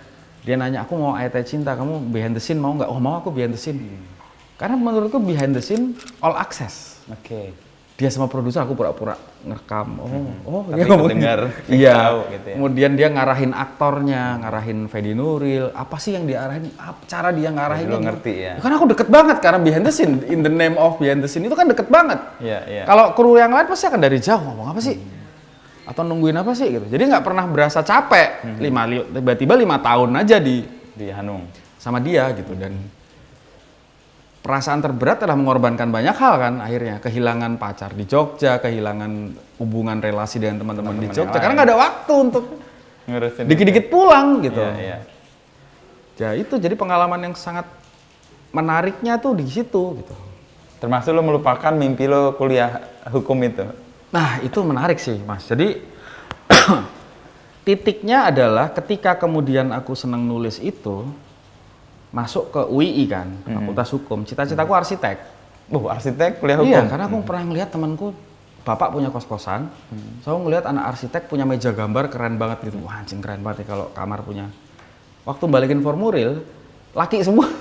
dia nanya, aku mau Ayat Cinta, kamu behind the scene mau nggak? Oh mau, aku behind the scene. Karena menurutku behind the scene all access. Dia sama produser, aku pura-pura ngerekam. Tapi dia ngomong denger, iya. tahu gitu ya. Kemudian dia ngarahin aktornya, ngarahin Fedi Nuril. Apa sih yang diarahin? Cara dia ngarahinnya? Lu ngerti ya. Karena aku deket banget karena behind the scene, in the name of behind the scene itu kan deket banget. Iya. Kalau kru yang lain pasti akan dari jauh ngomong apa sih? Atau nungguin apa sih gitu. Jadi nggak pernah berasa capek. Tiba-tiba 5 tahun aja di Hanung sama dia gitu. Dan perasaan terberat adalah mengorbankan banyak hal kan akhirnya, kehilangan pacar di Jogja, kehilangan hubungan relasi dengan teman-teman di Jogja karena nggak ada waktu untuk ngurusin dikit-dikit pulang gitu. Iya. Ya itu jadi pengalaman yang sangat menariknya tuh di situ gitu. Termasuk lo melupakan mimpi lo kuliah hukum itu. Nah itu menarik sih Mas. Jadi titiknya adalah ketika kemudian aku senang nulis itu, masuk ke UII kan, Fakultas Hukum. Cita-citaku arsitek. Arsitek kuliah hukum? Iya, karena aku pernah ngeliat temanku, bapak punya kos-kosan, so aku ngeliat anak arsitek punya meja gambar keren banget gitu. Wah anjing keren banget ya kalau kamar punya. Waktu balikin formulir, laki semua.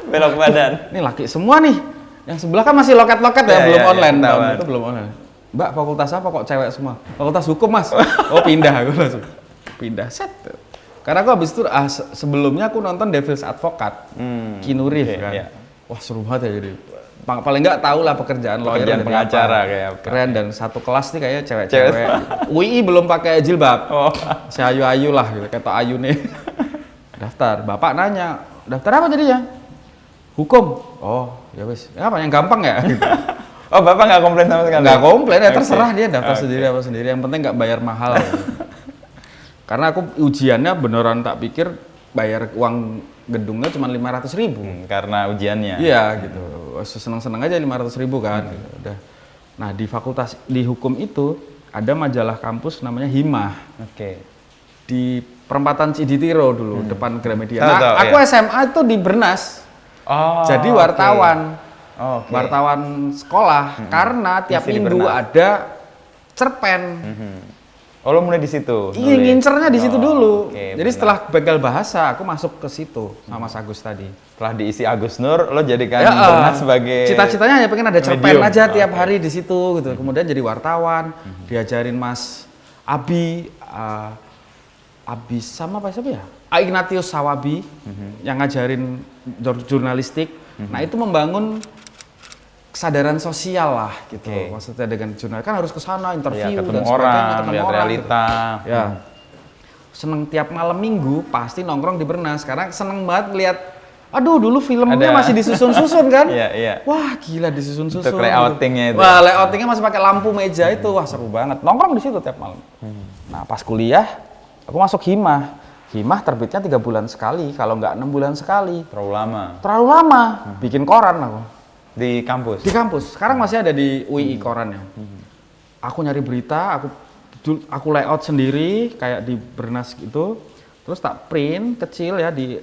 Belok badan. Ini laki semua nih. Yang sebelah kan masih loket-loket ya, belum online. Itu belum online. Mbak, fakultas apa kok cewek semua? Fakultas Hukum Mas. Oh pindah, aku langsung pindah. Set. Karena aku habis itu sebelumnya aku nonton Devil's Advocate, Keanu Reeves kan. Iya. Wah seru banget ya jadi. Paling nggak tahu lah pekerjaan lawyer pengacara kayak apa. Keren dan satu kelas nih kayaknya cewek-cewek. UII belum pakai jilbab. Si ayu-ayu lah gitu, kayak Ayu nih. Daftar, bapak nanya, daftar apa jadinya? Hukum. Oh, ya wis. Apa yang gampang ya? Gitu. Oh, bapak nggak komplain sama sekali? Nggak komplain, ya terserah dia daftar sendiri apa sendiri. Yang penting nggak bayar mahal. Karena aku ujiannya beneran tak pikir bayar uang gedungnya cuma 500.000. Karena ujiannya? Iya gitu, seneng-seneng aja 500.000 kan. Gitu. Udah. Nah di fakultas, di hukum itu ada majalah kampus namanya Himah. Di perempatan Ciditiro dulu, depan Gramedia. Nah aku SMA itu di Bernas, jadi wartawan. Wartawan sekolah, karena tiap minggu ada cerpen. Oh, lo mulai di situ? Iya, ngincernya di situ dulu. Jadi setelah begal bahasa, aku masuk ke situ sama Mas Agus tadi. Setelah diisi Agus Nur, lo jadikan Bernas sebagai cita-citanya hanya pengen ada cerpen aja tiap hari di situ gitu. Kemudian jadi wartawan, diajarin Mas Abi, Abi sama apa siapa ya? Ignatius Sawabi yang ngajarin jurnalistik. Nah, itu membangun kesadaran sosial lah gitu. Maksudnya dengan jurnal kan harus ke sana interview ketemu dan orang, lihat orang realita. Gitu. Ya. Seneng tiap malam minggu pasti nongkrong di Bernas karena seneng banget ngeliat, aduh dulu filmnya masih disusun-susun kan. Wah, gila disusun-susun. Untuk layoutingnya itu. Wah, layoutingnya masih pakai lampu meja itu. Wah, seru banget. Nongkrong di situ tiap malam. Nah, pas kuliah aku masuk Himah. Himah terbitnya 3 bulan sekali, kalau nggak 6 bulan sekali. Terlalu lama. Terlalu lama. Bikin koran aku. Di kampus? Di kampus. Sekarang masih ada di UII korannya. Aku nyari berita, aku layout sendiri kayak di Bernas gitu. Terus tak print kecil ya di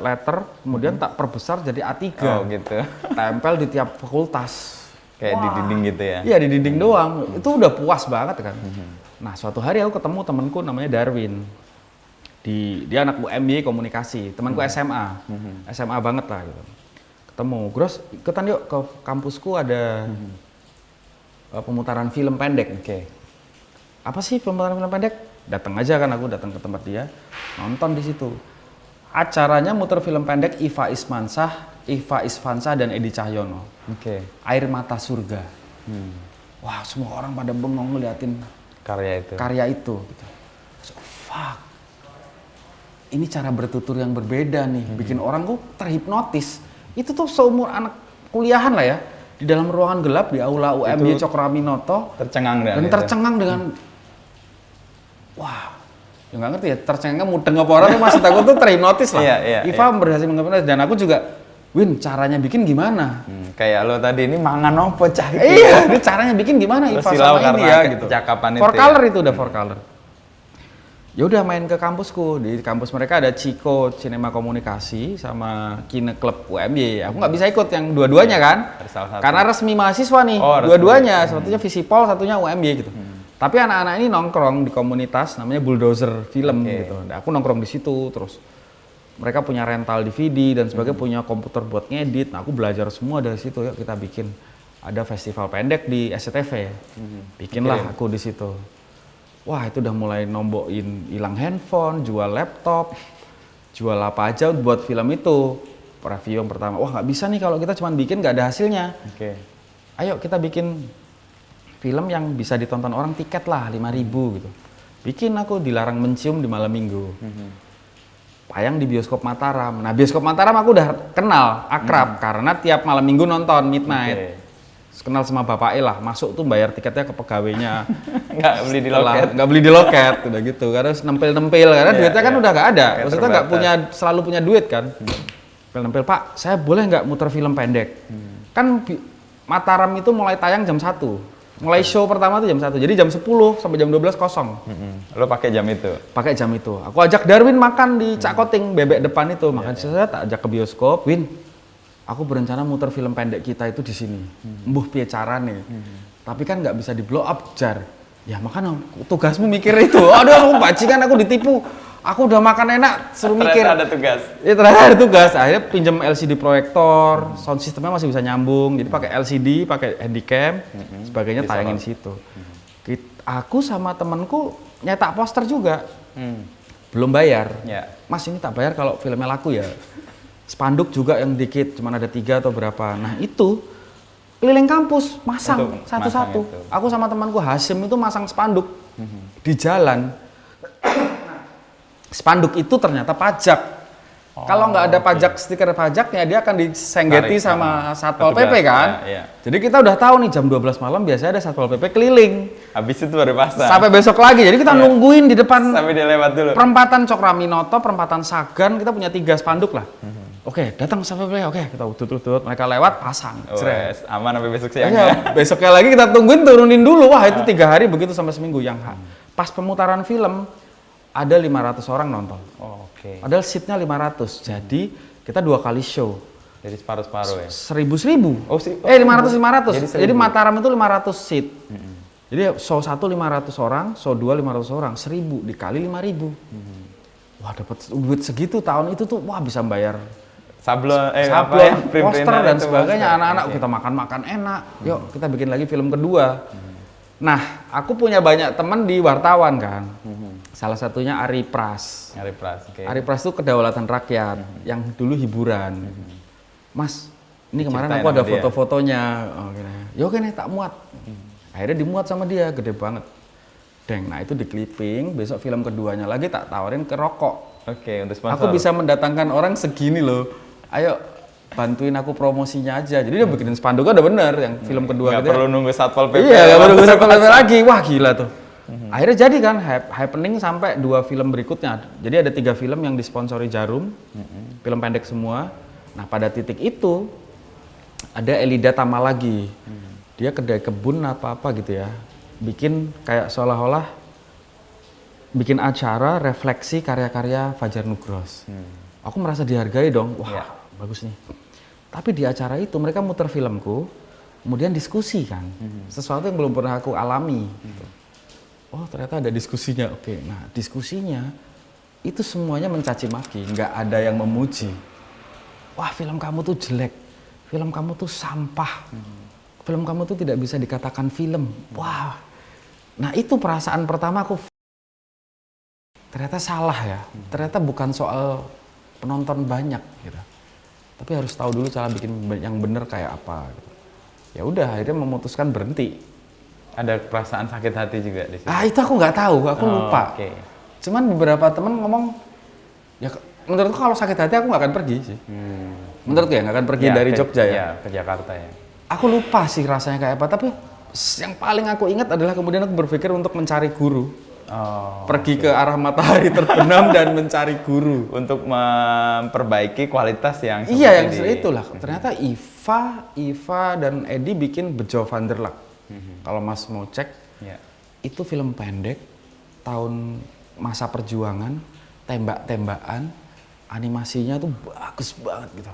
letter, kemudian tak perbesar jadi A3. Oh gitu. Tempel di tiap fakultas. Kayak di dinding gitu ya? Iya, di dinding doang. Itu udah puas banget kan. Nah, suatu hari aku ketemu temanku namanya Darwin. Dia anak UMY komunikasi, temanku SMA, SMA banget lah gitu. Ketemu, terus ikutan yuk ke kampusku ada pemutaran film pendek. Oke. Apa sih pemutaran film pendek? Datang aja kan, aku datang ke tempat dia, nonton di situ. Acaranya muter film pendek Iva Isfansah dan Edi Cahyono. Oke. Air Mata Surga. Wah, semua orang pada bengong ngeliatin karya itu. Gitu. So, fuck. Ini cara bertutur yang berbeda nih, bikin orang kok terhipnotis. Itu tuh seumur anak kuliahan lah ya, di dalam ruangan gelap di aula UMY Cokroaminoto. Tercengang dan tercengang dengan, wah, ya nggak ngerti ya, tercengangnya mudeng apa orang, maksud aku tuh terhipnotis lah. Iva berhasil menghipnotis, dan aku juga, Win, caranya bikin gimana? Kayak lo tadi ini mangan opo cah. Iya, ini caranya bikin gimana Iva sama ini ya gitu. For color itu udah for color. Ya udah main ke kampusku, di kampus mereka ada Ciko Cinema Komunikasi sama Kine Club UMY. Aku nggak bisa ikut yang dua-duanya kan, karena resmi mahasiswa nih, dua-duanya, satunya Visipol, satunya UMY gitu. Tapi anak-anak ini nongkrong di komunitas namanya Bulldozer Film gitu. Nah, aku nongkrong di situ, terus mereka punya rental DVD dan sebagainya, punya komputer buat ngedit. Nah, aku belajar semua dari situ. Yuk kita bikin, ada festival pendek di SCTV, bikinlah aku di situ. Wah, itu udah mulai nombokin hilang handphone, jual laptop, jual apa aja buat film itu. Review yang pertama, wah nggak bisa nih kalau kita cuma bikin nggak ada hasilnya. Ayo kita bikin film yang bisa ditonton orang, tiket lah 5.000 gitu. Bikin aku Dilarang Mencium di malam minggu. Payang di bioskop Mataram. Nah, bioskop Mataram aku udah kenal, akrab, karena tiap malam minggu nonton midnight. Kenal sama bapaknya lah, masuk tuh bayar tiketnya ke pegawainya. Nggak beli di loket, udah gitu. Karena nempel-nempel, karena duitnya kan udah nggak ada. Maksudnya nggak selalu punya duit kan. Nempel-nempel, Pak, saya boleh nggak muter film pendek? Kan Mataram itu mulai tayang jam 1. Mulai show pertama tuh jam 1. Jadi jam 10 sampai jam 12 kosong. Lo pakai jam itu? Pakai jam itu. Aku ajak Darwin makan di Cak Koting, bebek depan itu. Makan saya tak ajak ke bioskop, Win. Aku berencana muter film pendek kita itu di sini. Mbuh piye carane. Tapi kan nggak bisa di blow up, Jar. Ya makanya tugasmu mikir itu. Aduh, aku bajingan, aku ditipu. Aku udah makan enak, suruh mikir. Ternyata ada tugas. Iya, ternyata ada tugas. Akhirnya pinjam LCD proyektor, sound sistemnya masih bisa nyambung. Jadi pakai LCD, pakai handycam, sebagainya tayangin di situ. Aku sama temanku nyetak poster juga. Belum bayar. Mas, ini tak bayar kalau filmnya laku ya. Spanduk juga yang dikit, cuma ada 3 atau berapa. Nah itu keliling kampus masang satu-satu. Aku sama temanku Hasim itu masang spanduk di jalan. Spanduk itu ternyata pajak. Kalau nggak ada pajak, stiker pajaknya, dia akan disenggeti sama Satpol PP kan. Jadi kita udah tahu nih jam 12 malam biasanya ada Satpol PP keliling. Habis itu baru pasang. Sampai besok lagi. Jadi kita nungguin di depan. Sampai dia lewat dulu. Perempatan Cokroaminoto, perempatan Sagan, kita punya 3 spanduk lah. Oke, datang Satpol PP, oke, kita udut-udut, mereka lewat, pasang. Aman sampai besok siang. Besoknya lagi kita tungguin, turunin dulu. Wah, itu 3 hari begitu sampai seminggu. Yang pas pemutaran film ada 500 orang nonton. Padahal seatnya 500, jadi kita 2 kali show. Jadi separuh-separuh ya? 1.000. 500. Jadi Mataram itu 500 seat. Jadi show 1 500 orang, show 2 500 orang, 1.000 dikali 5.000. Wah, dapat duit segitu tahun itu tuh, wah bisa bayar sablon, poster dan sebagainya. Anak-anak kita makan-makan enak. Yuk kita bikin lagi film kedua. Nah, aku punya banyak teman di wartawan kan. Salah satunya Ari Pras. Ari Pras itu kedaulatan rakyat yang dulu hiburan. Mas, ini kemarin aku ada foto-fotonya. Yo oke nih, tak muat. Akhirnya dimuat sama dia, gede banget. Nah itu di clipping, besok film keduanya lagi tak tawarin ke rokok. Untuk sponsor. Aku bisa mendatangkan orang segini loh. Ayo bantuin aku promosinya aja. Jadi dia bikinin spanduknya udah bener yang film kedua. Gak perlu nunggu Satpol PP. Iya, gak perlu nunggu Satpol PP lagi. Wah gila tuh. Akhirnya jadi kan happening sampai 2 film berikutnya. Jadi ada 3 film yang disponsori Jarum, film pendek semua. Nah pada titik itu ada Elida Tamalagi. Dia kedai kebun apa-apa gitu ya. Bikin kayak seolah-olah bikin acara refleksi karya-karya Fajar Nugros. Aku merasa dihargai dong. Wah, bagus nih. Tapi di acara itu mereka muter filmku, kemudian diskusi kan. Sesuatu yang belum pernah aku alami. Oh, ternyata ada diskusinya. Oke, nah diskusinya itu semuanya mencaci maki, nggak ada yang memuji. Wah, film kamu tuh jelek, film kamu tuh sampah, film kamu tuh tidak bisa dikatakan film. Wah, nah itu perasaan pertama aku, ternyata salah ya, ternyata bukan soal penonton banyak gitu, tapi harus tahu dulu cara bikin yang bener kayak apa gitu. Ya udah, akhirnya memutuskan berhenti. Ada perasaan sakit hati juga di situ. Itu aku nggak tahu, aku lupa. Okay. Cuman beberapa temen ngomong, ya menurutku kalau sakit hati aku nggak akan pergi sih. Menurutku ya nggak akan pergi dari Jogja ya. Ke Jakarta ya. Aku lupa sih rasanya kayak apa, tapi yang paling aku ingat adalah kemudian aku berpikir untuk mencari guru. Pergi ke arah matahari terbenam dan mencari guru. Untuk memperbaiki kualitas yang Iya, yang itulah. Ternyata Iva dan Edi bikin Bejo van der Lak. Kalau Mas mau cek, itu film pendek, tahun masa perjuangan, tembak-tembakan, animasinya tuh bagus banget gitu.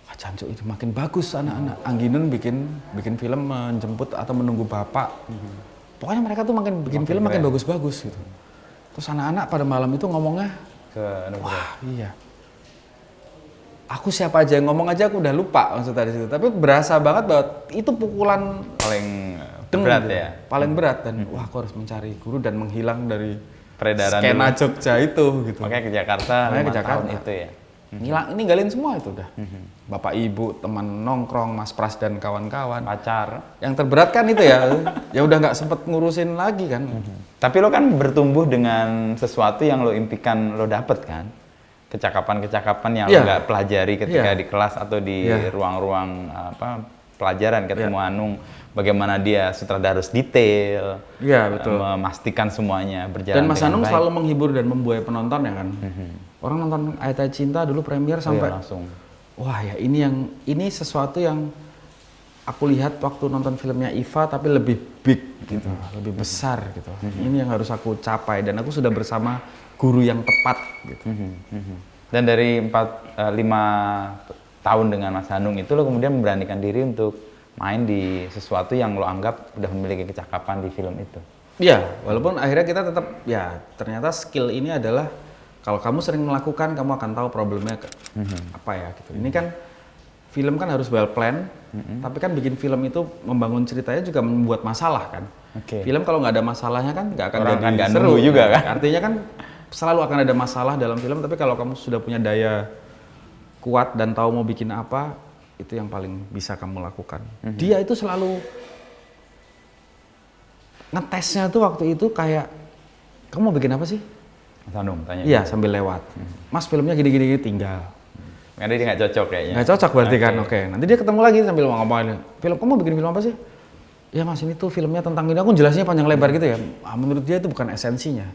Wah, jancuk itu makin bagus anak-anak. Angginun bikin film menjemput atau menunggu bapak. Pokoknya mereka tuh makin bikin film makin bagus-bagus gitu. Terus anak-anak pada malam itu ngomongnya ke Nugroho. Wah, iya. Aku siapa aja yang ngomong aja aku udah lupa maksudnya di situ. Tapi berasa banget bahwa itu pukulan paling berat gitu. Ya. Paling berat dan wah aku harus mencari guru dan menghilang dari peredaran skena Jogja itu gitu. Makanya ke Jakarta, tahun itu ya. Ninggalin semua itu udah. Bapak ibu, teman nongkrong, Mas Pras dan kawan-kawan. Pacar. Yang terberat kan itu ya. Ya udah nggak sempet ngurusin lagi kan. Tapi lo kan bertumbuh dengan sesuatu yang lo impikan lo dapet kan. Kecakapan-kecakapan yang lo nggak pelajari ketika di kelas atau di ruang-ruang pelajaran ketemu Anung. Bagaimana dia sutradara harus detail, betul. Memastikan semuanya berjalan. Dan Mas Anung baik. selalu menghibur dan membuai penonton ya kan. Orang nonton Ayat Cinta dulu premier sampai langsung. Wah ya ini sesuatu yang aku lihat waktu nonton filmnya Iva tapi lebih big gitu, lebih besar gitu. Ini yang harus aku capai dan aku sudah bersama guru yang tepat gitu. Dan dari 5 tahun dengan Mas Anung itu lo kemudian memberanikan diri untuk main di sesuatu yang lo anggap udah memiliki kecakapan di film itu. Iya, walaupun akhirnya kita tetap ya ternyata skill ini adalah kalau kamu sering melakukan kamu akan tahu problemnya apa ya gitu. Ini kan film kan harus well plan, tapi kan bikin film itu membangun ceritanya juga membuat masalah kan. Film kalau nggak ada masalahnya kan nggak akan jadi seru juga kan. Artinya kan selalu akan ada masalah dalam film, tapi kalau kamu sudah punya daya kuat dan tahu mau bikin apa, itu yang paling bisa kamu lakukan. Dia itu selalu ngetesnya tuh waktu itu kayak, kamu mau bikin apa sih? Mas Anung tanya. Iya, sambil lewat. Mas filmnya gini-gini tinggal. Karena dia nggak cocok kayaknya. Nggak cocok berarti kan, oke. Nanti dia ketemu lagi sambil ngomongin, film kamu mau bikin film apa sih? Ya Mas ini tuh filmnya tentang ini, aku jelasnya panjang lebar gitu ya. Menurut dia itu bukan esensinya.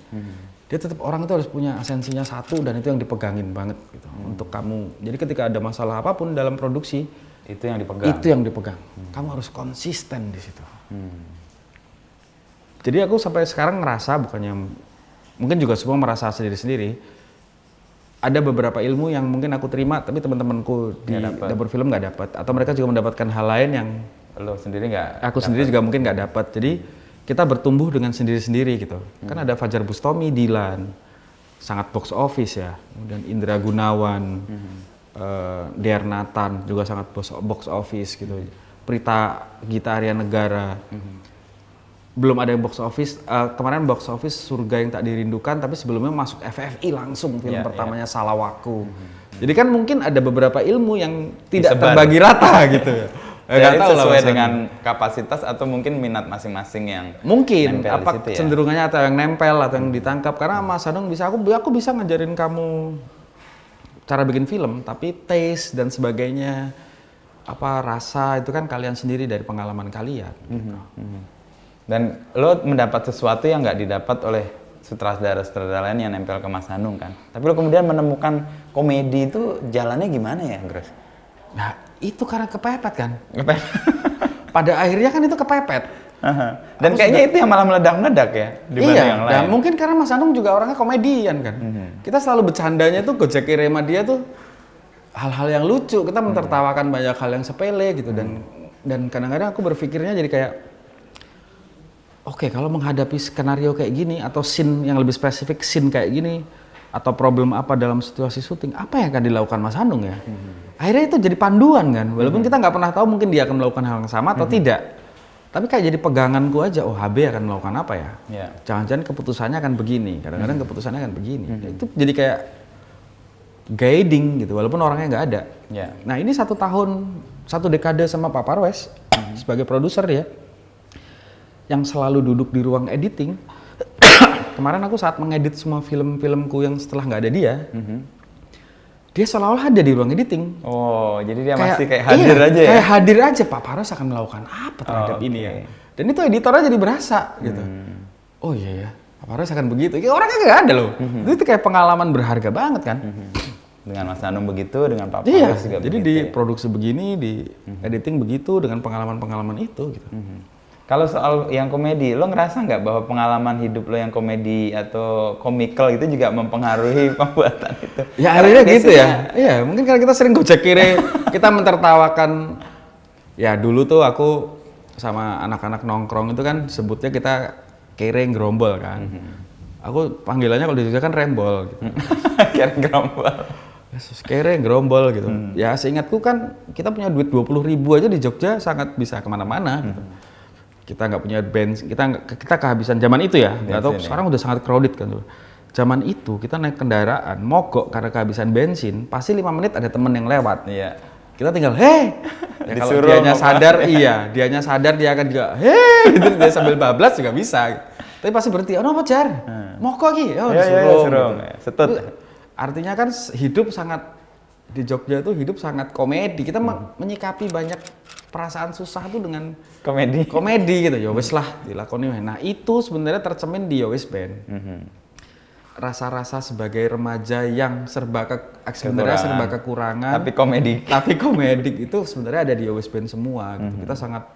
Dia tetap orang itu harus punya esensinya satu dan itu yang dipegangin banget gitu untuk kamu. Jadi ketika ada masalah apapun dalam produksi itu yang dipegang. Itu yang dipegang. Kamu harus konsisten di situ. Jadi aku sampai sekarang ngerasa bukannya mungkin juga semua merasa sendiri-sendiri. Ada beberapa ilmu yang mungkin aku terima tapi teman-temanku di dapur film nggak dapat atau mereka juga mendapatkan hal lain yang lo sendiri nggak. Aku sendiri juga mungkin nggak dapat. Jadi kita bertumbuh dengan sendiri-sendiri gitu. Kan ada Fajar Bustomi, Dilan, sangat box office ya. Kemudian Indra Gunawan, Dear Nathan juga sangat box office gitu. Prita Gita Arya Negara. Belum ada yang box office. Kemarin box office Surga Yang Tak Dirindukan, tapi sebelumnya masuk FFI langsung film pertamanya Salawaku. Jadi kan mungkin ada beberapa ilmu yang tidak terbagi rata gitu ya. Jadi sesuai dengan kapasitas atau mungkin minat masing-masing yang mungkin apa cenderungannya atau yang nempel atau yang ditangkap karena Mas Anung bisa aku bisa ngajarin kamu cara bikin film tapi taste dan sebagainya apa rasa itu kan kalian sendiri dari pengalaman kalian. Dan lo mendapat sesuatu yang nggak didapat oleh sutradara-sutradara lain yang nempel ke Mas Anung kan. Tapi lo kemudian menemukan komedi itu jalannya gimana ya, Gres? Nah, itu karena kepepet kan? Pada akhirnya kan itu kepepet. Dan kayaknya itu yang malah meledak-meledak ya dibanding yang lain. Dan mungkin karena Mas Anung juga orangnya komedian kan. Kita selalu bercandanya tuh Gojek Irema dia tuh hal-hal yang lucu. Kita mentertawakan banyak hal yang sepele gitu dan kadang-kadang aku berpikirnya jadi kayak oke, kalau menghadapi skenario kayak gini atau scene yang lebih spesifik scene kayak gini atau problem apa dalam situasi syuting, apa yang akan dilakukan Mas Hanung ya? Akhirnya itu jadi panduan kan, walaupun kita nggak pernah tahu mungkin dia akan melakukan hal yang sama atau tidak. Tapi kayak jadi peganganku aja, oh HB akan melakukan apa ya? Jangan-jangan keputusannya akan begini, kadang-kadang keputusannya akan begini. Itu jadi kayak guiding gitu, walaupun orangnya nggak ada. Nah ini 1 tahun, 1 dekade sama Pak Parwes sebagai produser ya, yang selalu duduk di ruang editing. Kemarin aku saat mengedit semua film-filmku yang setelah nggak ada dia, dia seolah-olah ada di ruang editing. Oh, jadi dia masih kayak hadir aja ya? Kayak hadir aja, Pak Parwes akan melakukan apa terhadap ini ya. Dan itu editornya jadi berasa gitu. Oh iya ya, Pak Parwes akan begitu. Orangnya nggak ada loh. Itu kayak pengalaman berharga banget kan. Dengan Mas Hanung begitu, dengan Pak Parwes juga jadi begitu. di produksi begini, di editing begitu, dengan pengalaman-pengalaman itu gitu. Kalau soal yang komedi, lo ngerasa nggak bahwa pengalaman hidup lo yang komedi atau komikal itu juga mempengaruhi pembuatan itu? Ya akhirnya gitu ya. Iya, mungkin karena kita sering gojek kiri, kita mentertawakan. Ya dulu tuh aku sama anak-anak nongkrong itu kan sebutnya kita kere gerombol kan. Aku panggilannya kalau di Jogja kan rembol gitu. Kere gerombol. Kere gerombol gitu. Ya seingatku kan kita punya duit 20.000 aja di Jogja sangat bisa kemana-mana gitu. Kita nggak punya bensin, kita kehabisan zaman itu ya, nggak tahu sekarang udah sangat crowded kan tuh. Zaman itu kita naik kendaraan, mogok karena kehabisan bensin, pasti 5 menit ada temen yang lewat. Kita tinggal, hei! Ya, kalau dianya sadar, dianya sadar dia akan juga, hei! Gitu, dia sambil bablas juga bisa. Tapi pasti berhenti, oh apa Jar? Mogok lagi? Oh disuruh. Setut. Artinya kan hidup sangat, di Jogja tuh hidup sangat komedi. Kita menyikapi banyak perasaan susah tuh dengan komedi gitu. Ya wes lah dilakoni. Nah itu sebenarnya tercemin di Yowes Band. Rasa-rasa sebagai remaja yang serba kekurangan. Tapi komedik itu sebenarnya ada di Yowes Band semua. Gitu. Kita sangat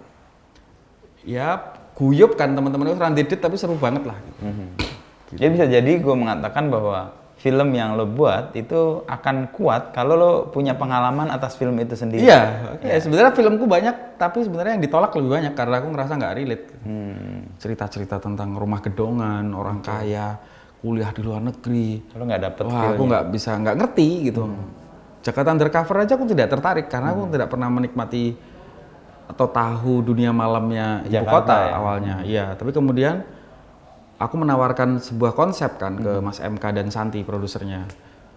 ya guyup kan teman-teman itu randedit tapi seru banget lah. Gitu. Jadi bisa jadi gue mengatakan bahwa film yang lo buat itu akan kuat kalau lo punya pengalaman atas film itu sendiri. Iya, sebenarnya filmku banyak, tapi sebenarnya yang ditolak lebih banyak karena aku ngerasa nggak relate. Cerita-cerita tentang rumah gedongan, orang kaya, kuliah di luar negeri. Lo nggak dapet aku nggak ngerti gitu. Jakarta Undercover aja aku tidak tertarik karena aku tidak pernah menikmati atau tahu dunia malamnya ibu kota awalnya. Iya, tapi kemudian aku menawarkan sebuah konsep kan ke Mas MK dan Santi produsernya.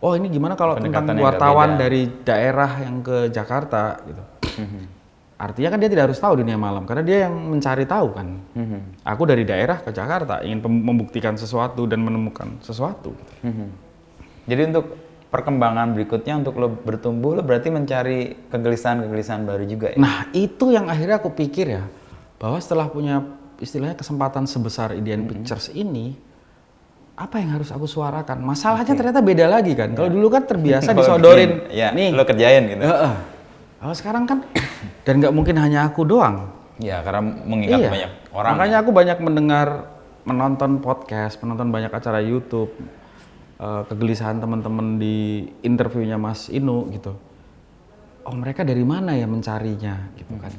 Oh ini gimana kalau tentang wartawan dari daerah yang ke Jakarta gitu. Artinya kan dia tidak harus tahu dunia malam karena dia yang mencari tahu kan. Aku dari daerah ke Jakarta ingin membuktikan sesuatu dan menemukan sesuatu. Jadi untuk perkembangan berikutnya untuk lo bertumbuh lo berarti mencari kegelisahan baru juga ya. Nah itu yang akhirnya aku pikir ya bahwa setelah punya istilahnya kesempatan sebesar Idean Pictures ini, apa yang harus aku suarakan? Masalahnya ternyata beda lagi kan. Kalau dulu kan terbiasa disodorin, nih lo kerjain gitu. Kalau sekarang kan, dan nggak mungkin hanya aku doang. Ya karena mengingat banyak orang. Makanya aku banyak menonton podcast, menonton banyak acara YouTube, kegelisahan teman-teman di interviewnya Mas Inu gitu. Oh mereka dari mana ya mencarinya gitu kan.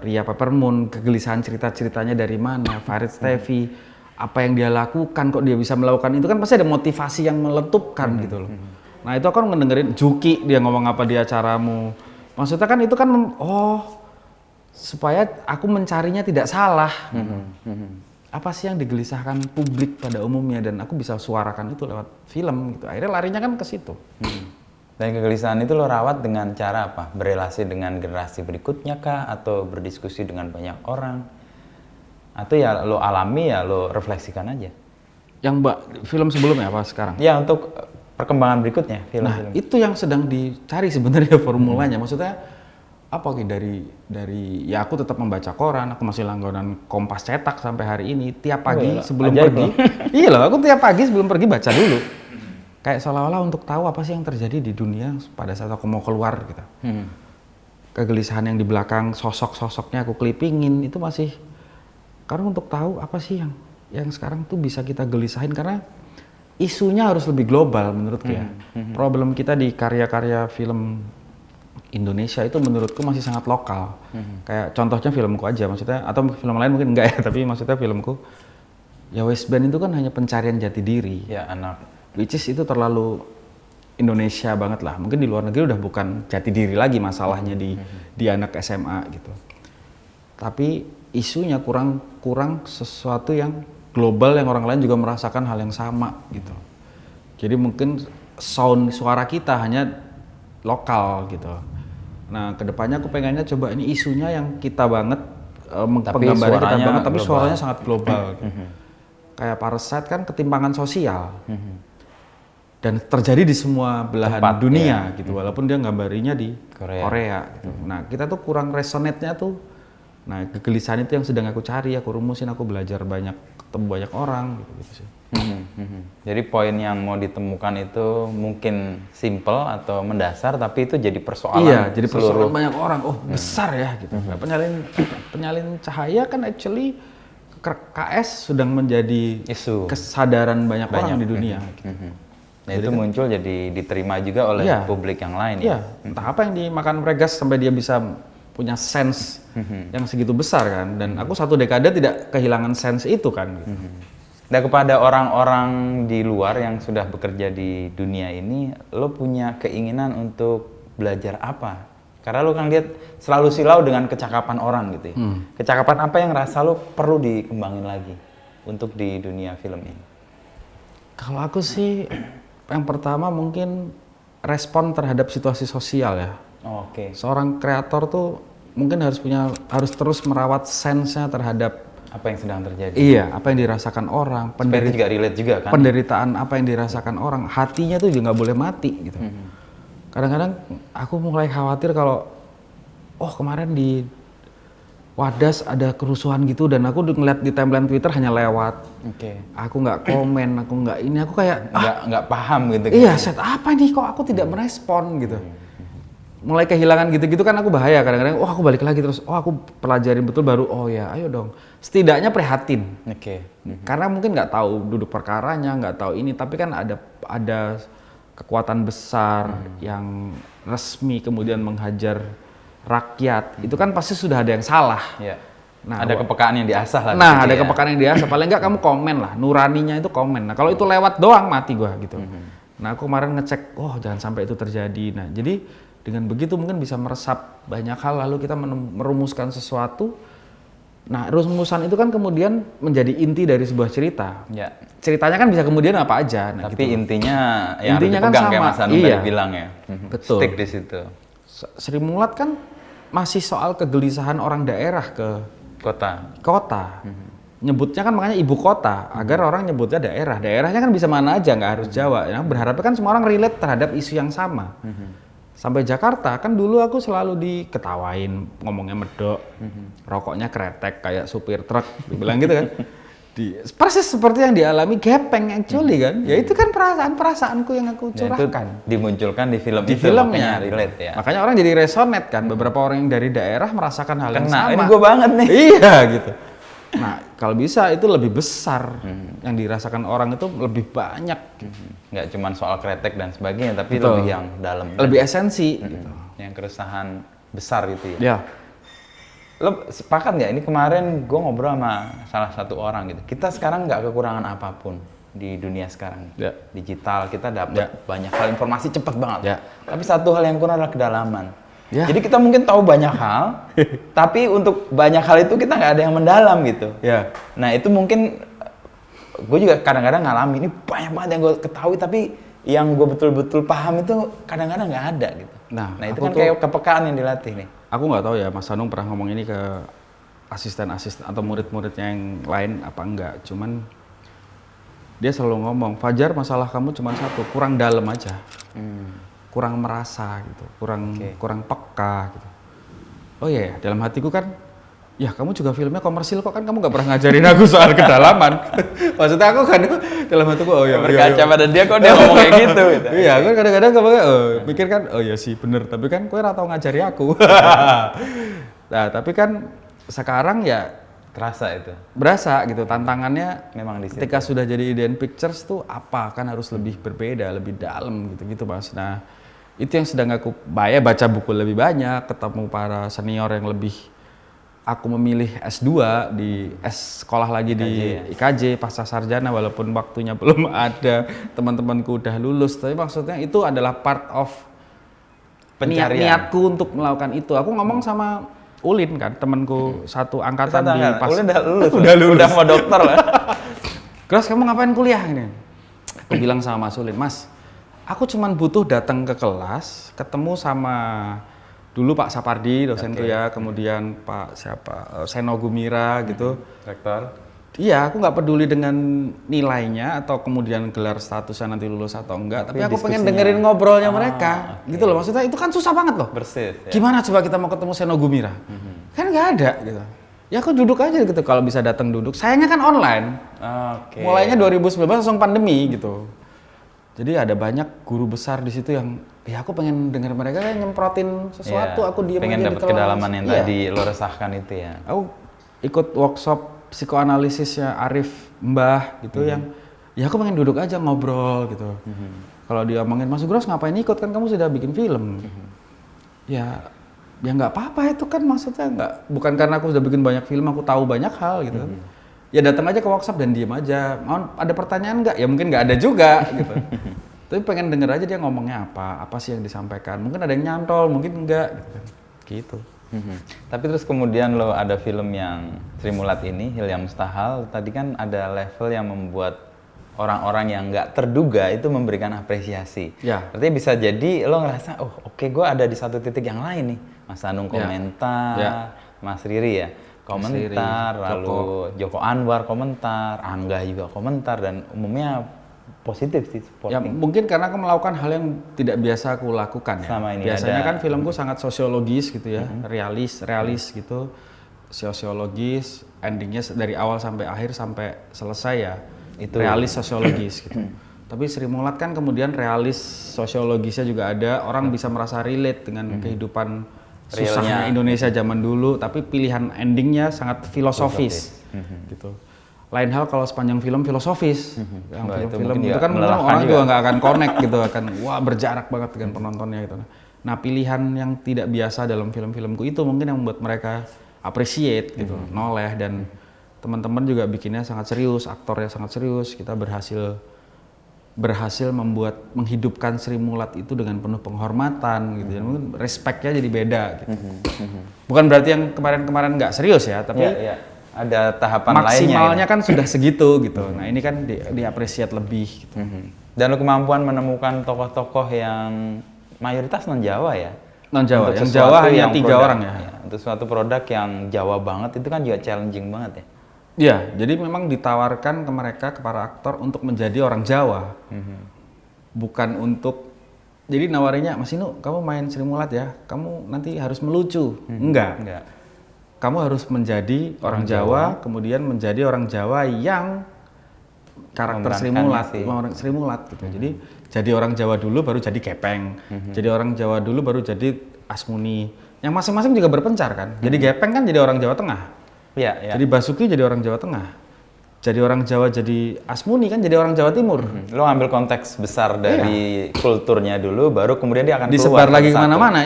Ria Peppermoon, kegelisahan cerita-ceritanya dari mana, Farid Stevi, apa yang dia lakukan, kok dia bisa melakukan itu kan pasti ada motivasi yang meletupkan gitu loh. Nah itu aku ngedengerin Juki dia ngomong apa di acaramu, maksudnya kan itu kan supaya aku mencarinya tidak salah. Apa sih yang digelisahkan publik pada umumnya dan aku bisa suarakan itu lewat film gitu. Akhirnya larinya kan ke situ. Dan kegelisahan itu lo rawat dengan cara apa? Berelasi dengan generasi berikutnya kah? Atau berdiskusi dengan banyak orang? Atau ya lo alami ya lo refleksikan aja? Yang film sebelumnya apa sekarang? Ya untuk perkembangan berikutnya film-film. Nah itu yang sedang dicari sebenarnya formulanya. Maksudnya apa dari ya aku tetap membaca koran, aku masih langganan Kompas cetak sampai hari ini. Tiap pagi sebelum pergi, iya loh aku tiap pagi sebelum pergi baca dulu. Kayak seolah-olah untuk tahu apa sih yang terjadi di dunia pada saat aku mau keluar gitu. Kegelisahan yang di belakang sosok-sosoknya aku clippingin itu masih karena untuk tahu apa sih yang sekarang tuh bisa kita gelisahin karena isunya harus lebih global menurutku ya. Problem kita di karya-karya film Indonesia itu menurutku masih sangat lokal. Kayak contohnya filmku aja maksudnya atau film lain mungkin enggak ya, tapi maksudnya filmku ya West Band itu kan hanya pencarian jati diri. Ya, anak. Which is itu terlalu Indonesia banget lah. Mungkin di luar negeri udah bukan jati diri lagi masalahnya di anak SMA gitu. Tapi isunya kurang sesuatu yang global yang orang lain juga merasakan hal yang sama gitu. Jadi mungkin sound suara kita hanya lokal gitu. Nah, kedepannya aku pengennya coba ini isunya yang kita banget, penggambarannya kita banget, tapi suaranya sangat global. Gitu. Kayak Parasite kan ketimpangan sosial. Dan terjadi di semua belahan dunia gitu, walaupun dia gambarinya di Korea gitu. Nah, kita tuh kurang resonate-nya tuh. Nah, kegelisahan itu yang sedang aku cari, aku rumusin, aku belajar banyak, ketemu banyak orang gitu sih. Jadi poin yang mau ditemukan itu mungkin simple atau mendasar, tapi itu jadi persoalan. Iya, jadi persoalan banyak orang. Oh, besar ya gitu. Nah, penyalin cahaya kan actually KS sedang menjadi isu kesadaran banyak orang di dunia. Gitu. Nah, itu muncul jadi diterima juga oleh publik yang lain ya. Entah apa yang dimakan Regas sampai dia bisa punya sense yang segitu besar kan. Dan aku 1 dekade tidak kehilangan sense itu kan. Gitu. Nah, kepada orang-orang di luar yang sudah bekerja di dunia ini, lo punya keinginan untuk belajar apa? Karena lo kan lihat selalu silau dengan kecakapan orang gitu ya. Kecakapan apa yang rasa lo perlu dikembangin lagi untuk di dunia film ini? Kalau aku sih yang pertama mungkin respon terhadap situasi sosial ya. Oke. Seorang kreator tuh mungkin harus terus merawat sense-nya terhadap apa yang sedang terjadi. Iya, apa yang dirasakan orang, itu juga relate juga kan. Penderitaan apa yang dirasakan orang, hatinya tuh juga nggak boleh mati gitu. Kadang-kadang aku mulai khawatir kalau kemarin di Wadas ada kerusuhan gitu dan aku ngeliat di timeline Twitter hanya lewat. Aku nggak komen, aku nggak ini, aku kayak nggak paham gitu. Iya, set apa nih kok aku tidak merespon gitu. Mulai kehilangan gitu-gitu kan aku bahaya kadang-kadang. Aku balik lagi terus. Aku pelajarin betul baru. Ya, ayo dong. Setidaknya prihatin. Karena mungkin nggak tahu duduk perkaranya, nggak tahu ini, tapi kan ada kekuatan besar yang resmi kemudian menghajar rakyat, itu kan pasti sudah ada yang salah. Nah, ada kepekaan yang diasah lah. Nah, ada kepekaan yang diasah. Paling enggak kamu komen lah, nuraninya itu komen. Nah, kalau itu lewat doang mati gua gitu. Nah, aku kemarin ngecek, jangan sampai itu terjadi. Nah, jadi dengan begitu mungkin bisa meresap banyak hal, lalu kita merumuskan sesuatu. Nah, rumusan itu kan kemudian menjadi inti dari sebuah cerita. Ceritanya kan bisa kemudian apa aja. Nah, tapi gitu. intinya yang harus dipegang kan kayak Mas Anung tadi bilang ya. Betul. Stick di situ. Sri Mulat kan masih soal kegelisahan orang daerah ke kota. Nyebutnya kan makanya ibu kota, agar orang nyebutnya daerah. Daerahnya kan bisa mana aja, nggak harus Jawa. Nah, berharapnya kan semua orang relate terhadap isu yang sama. Sampai Jakarta, kan dulu aku selalu diketawain, ngomongnya medok, rokoknya kretek kayak supir truk, dibilang gitu kan. Persis seperti yang dialami Gepeng actually kan. Ya itu kan perasaanku yang aku curahkan. Itu dimunculkan di film di itu, filmnya. Makanya relate ya. Makanya orang jadi resonate kan. Beberapa orang yang dari daerah merasakan hal yang sama. Ini gue banget nih. Iya gitu. Nah, kalau bisa itu lebih besar. Yang dirasakan orang itu lebih banyak. Nggak cuma soal kretek dan sebagainya, tapi lebih yang dalam. Lebih esensi gitu. Yang keresahan besar gitu ya. Ya. Lo sepakat nggak? Ini kemarin gue ngobrol sama salah satu orang gitu. Kita sekarang nggak kekurangan apapun di dunia sekarang. Digital, kita dapat banyak hal, informasi cepat banget. Tapi satu hal yang kurang adalah kedalaman. Jadi kita mungkin tahu banyak hal, tapi untuk banyak hal itu kita nggak ada yang mendalam gitu. Nah, itu mungkin gue juga kadang-kadang ngalami, ini banyak banget yang gue ketahui, tapi yang gue betul-betul paham itu kadang-kadang nggak ada gitu. Nah, itu kan kayak kepekaan yang dilatih nih. Aku nggak tahu ya, Mas Anung pernah ngomong ini ke asisten-asisten atau murid-muridnya yang lain apa enggak. Cuman dia selalu ngomong, Fajar masalah kamu cuma satu, kurang dalam aja. Kurang merasa gitu, kurang peka gitu. Dalam hatiku kan, ya kamu juga filmnya komersil kok, kan kamu nggak pernah ngajarin aku soal kedalaman. Maksudnya aku kan dalam hatiku berkaca pada dia kok dia ngomong kayak gitu. Iya, aku kadang-kadang mikir kan, iya sih bener, tapi kan kowe ora tau ngajari aku. Nah, tapi kan sekarang ya terasa itu. Berasa gitu, tantangannya memang di situ. Ketika sudah jadi Iden Pictures tuh apa, kan harus lebih berbeda, lebih dalam gitu-gitu Mas. Nah, itu yang sedang aku baca buku lebih banyak, ketemu para senior yang lebih aku memilih S2 di sekolah lagi di IKJ pasca sarjana, walaupun waktunya belum ada, teman-temanku udah lulus, tapi maksudnya itu adalah part of niatku untuk melakukan itu. Aku ngomong sama Ulin kan, temanku satu angkatan di pas Ulin udah lulus. Udah mau dokter lah. Terus kamu ngapain kuliah ini? Aku bilang sama Mas Ulin, Mas, aku cuman butuh datang ke kelas, ketemu sama dulu Pak Sapardi, dosenku ya, kemudian Pak Seno Gumira gitu. Rektor. Iya, aku nggak peduli dengan nilainya atau kemudian gelar statusnya nanti lulus atau enggak, tapi aku pengen dengerin ngobrolnya mereka, gitu loh. Maksudnya itu kan susah banget loh. Bersih. Ya. Gimana coba kita mau ketemu Seno Gumira? Kan nggak ada gitu. Ya aku duduk aja gitu, kalau bisa datang duduk. Sayangnya kan online. Mulainya 2019 langsung pandemi gitu. Jadi ada banyak guru besar di situ yang, ya aku pengen denger mereka kan nyemprotin sesuatu, aku diem pengen aja dapat di kelas. kedalaman yang tadi lo resahkan itu ya. Aku ikut workshop psikoanalisisnya Arif Mbah gitu yang, ya aku pengen duduk aja ngobrol gitu. Kalau dia omongin, Mas Gros ngapain ikut, kan kamu sudah bikin film. Ya nggak apa-apa itu kan, maksudnya bukan karena aku sudah bikin banyak film aku tahu banyak hal gitu. Ya datang aja ke workshop dan diem aja. Mau ada pertanyaan nggak? Ya mungkin nggak ada juga gitu. Tapi pengen denger aja dia ngomongnya apa sih yang disampaikan. Mungkin ada yang nyantol, mungkin enggak gitu. Tapi terus kemudian lo ada film yang Sri Mulat ini, Hilya Mustahal, tadi kan ada level yang membuat orang-orang yang nggak terduga itu memberikan apresiasi. Ya. Artinya bisa jadi lo ngerasa, oh oke, gue ada di satu titik yang lain nih. Mas Anung komentar, Mas Riri ya komentar, lalu Joko Anwar komentar, Angga juga komentar, dan umumnya positif sih supporting. Ya mungkin karena aku melakukan hal yang tidak biasa aku lakukan ya. Sama ini biasanya ada, kan filmku sangat sosiologis gitu ya, realis gitu, sosiologis, endingnya dari awal sampai akhir sampai selesai ya, itu realis sosiologis gitu. Tapi Sri Mulat kan kemudian realis sosiologisnya juga ada, orang bisa merasa relate dengan kehidupan susahnya Indonesia zaman dulu, tapi pilihan endingnya sangat filosofis. Gitu. Lain hal kalau sepanjang film filosofis, yang film itu kan mungkin orang juga nggak akan connect gitu, akan wah berjarak banget dengan penontonnya gitu. Nah pilihan yang tidak biasa dalam film-filmku itu mungkin yang membuat mereka appreciate gitu, noleh, dan teman-teman juga bikinnya sangat serius, aktornya sangat serius, kita berhasil menghidupkan Sri Mulat itu dengan penuh penghormatan gitu, mungkin respectnya jadi beda gitu. Bukan berarti yang kemarin-kemarin nggak serius ya, tapi ada tahapan maksimalnya lainnya, kan sudah segitu gitu. Nah ini kan diapresiat lebih gitu. Dan lo kemampuan menemukan tokoh-tokoh yang mayoritas non-Jawa ya? Non-Jawa, yang Jawa hanya 3 orang ya. Untuk suatu produk yang Jawa banget itu kan juga challenging banget ya? Iya, jadi memang ditawarkan ke mereka, ke para aktor untuk menjadi orang Jawa. Bukan untuk, jadi nawarinya, Mas Inu kamu main Sri Mulat ya, kamu nanti harus melucu. Enggak. Kamu harus menjadi orang Jawa, kemudian menjadi orang Jawa yang karakter Sri Mulat gitu. Jadi jadi orang Jawa dulu baru jadi Gepeng. Jadi orang Jawa dulu baru jadi Asmuni. Yang masing-masing juga berpencar kan. Jadi Gepeng kan jadi orang Jawa Tengah. Jadi Basuki jadi orang Jawa Tengah. Jadi orang Jawa jadi Asmuni kan jadi orang Jawa Timur. Lo ambil konteks besar dari kulturnya dulu, baru kemudian dia akan disebar lagi kemana-mana,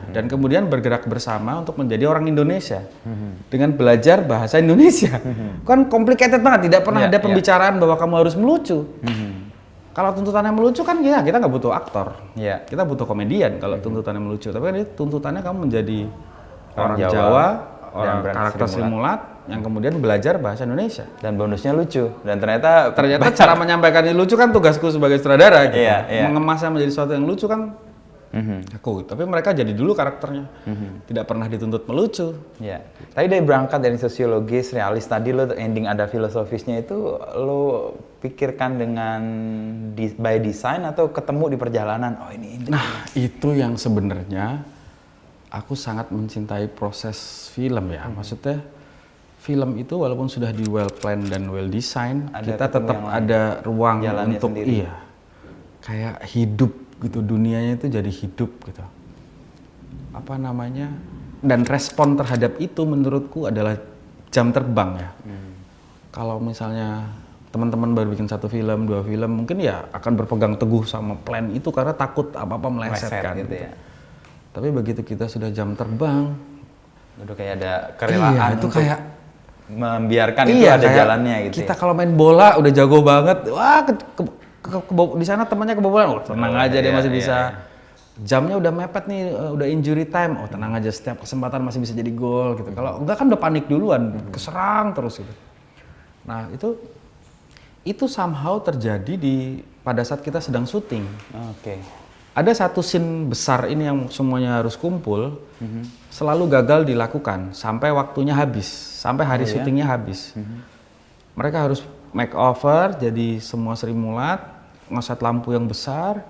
dan kemudian bergerak bersama untuk menjadi orang Indonesia dengan belajar bahasa Indonesia. Kan complicated banget, tidak pernah ada pembicaraan bahwa kamu harus melucu. Kalau tuntutannya melucu kan ya kita nggak butuh aktor, kita butuh komedian kalau tuntutannya melucu. Tapi kan tuntutannya kamu menjadi orang Jawa, orang karakter Sri Mulat yang kemudian belajar bahasa Indonesia, dan bonusnya lucu. Dan ternyata cara menyampaikannya lucu kan tugasku sebagai sutradara gitu. Mengemasnya menjadi sesuatu yang lucu kan aku. Tapi mereka jadi dulu karakternya, tidak pernah dituntut melucu. Tadi dari berangkat dari sosiologis, realis, tadi lo ending ada filosofisnya, itu lo pikirkan dengan by design atau ketemu di perjalanan? Nah itu yang sebenarnya aku sangat mencintai proses film ya. Maksudnya film itu walaupun sudah di well plan dan well design, kita tetap ada ruang untuk sendiri. Kayak hidup gitu, dunianya itu jadi hidup gitu. Dan respon terhadap itu menurutku adalah jam terbang ya. Kalau misalnya teman-teman baru bikin 1 film, 2 film, mungkin ya akan berpegang teguh sama plan itu karena takut apa-apa meleset kan. Gitu. Tapi begitu kita sudah jam terbang, Udah kayak ada kerelaan Iya, itu untuk kayak membiarkan itu iya, ada kayak jalannya gitu. kita Ya. kalau main bola udah jago banget, wah di sana temannya kebobolan, oh tenang aja dia iya, masih iya, bisa. iya. Jamnya udah mepet nih, udah injury time, oh tenang aja setiap kesempatan masih bisa jadi gol gitu. Kalau enggak kan udah panik duluan, keserang terus gitu. Nah itu somehow terjadi pada saat kita sedang syuting. Oke. Ada satu scene besar ini yang semuanya harus kumpul, selalu gagal dilakukan sampai waktunya habis, sampai hari syutingnya habis. Mereka harus makeover, jadi semua Sri Mulat, ngeset lampu yang besar,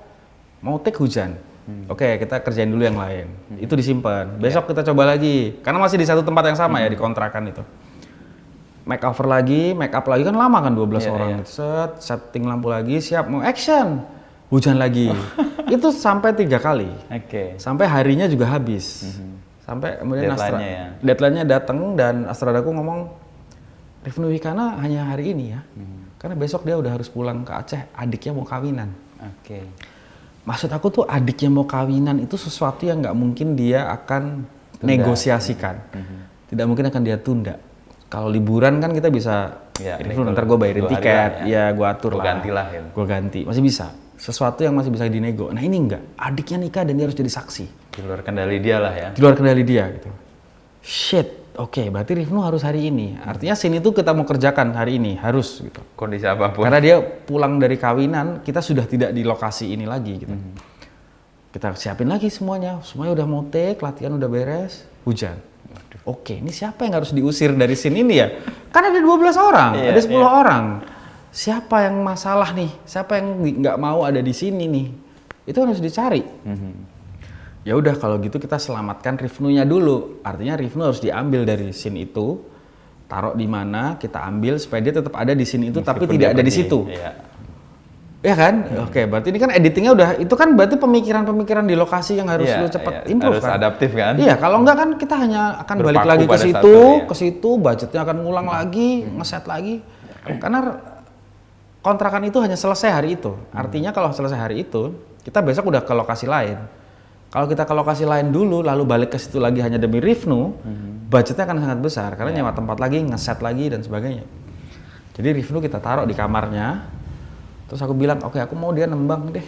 mau take hujan. Oke, kita kerjain dulu yang lain. Itu disimpan. Besok kita coba lagi, karena masih di satu tempat yang sama ya, di kontrakan itu. Makeover lagi, make up lagi, kan lama kan 12 orang. Set, setting lampu lagi, siap, mau action. Hujan lagi. Itu sampai 3 kali. Oke. Sampai harinya juga habis. Sampai kemudian deadline-nya datang dan Astradaku ngomong, Rifnu Wikana hanya hari ini ya. Karena besok dia udah harus pulang ke Aceh, adiknya mau kawinan. Oke. Maksud aku tuh adiknya mau kawinan itu sesuatu yang nggak mungkin dia akan negosiasikan. Tidak mungkin akan dia tunda. Kalau liburan kan kita bisa, Rifnu ntar gue bayarin tiket, ya gue atur lah. Gantilah ya. Gue ganti, masih bisa. Sesuatu yang masih bisa dinego. Nah ini enggak, adiknya nikah dan dia harus jadi saksi. Di luar kendali dia lah ya. Di luar kendali dia gitu. Shit, oke, berarti Rifnu harus hari ini. Artinya scene itu kita mau kerjakan hari ini, harus gitu. Kondisi apapun. Karena dia pulang dari kawinan, kita sudah tidak di lokasi ini lagi gitu. Kita siapin lagi semuanya udah mau take, latihan udah beres, hujan. Oke, ini siapa yang harus diusir dari scene ini ya? Kan ada 12 orang, ada 10 orang. Siapa yang masalah nih? Siapa yang nggak mau ada di sini nih? Itu harus dicari. Ya udah kalau gitu kita selamatkan Rifnunya dulu. Artinya Rifnu harus diambil dari scene itu, taruh di mana, kita ambil supaya dia tetap ada di scene itu, tapi tidak ada di situ. Ya kan? Oke, berarti ini kan editingnya udah, itu kan berarti pemikiran-pemikiran di lokasi yang harus lu cepat improve harus kan? adaptif kan? Iya, kalau enggak kan kita hanya akan balik lagi ke situ, budgetnya akan ngulang lagi, ngeset lagi. Karena kontrakan itu hanya selesai hari itu. Artinya kalau selesai hari itu, kita besok udah ke lokasi lain. Kalau kita ke lokasi lain dulu, lalu balik ke situ lagi hanya demi Rifnu, budgetnya akan sangat besar karena nyewa tempat lagi, ngeset lagi dan sebagainya. Jadi Rifnu kita taruh di kamarnya. Terus aku bilang, oke, aku mau dia nembang deh.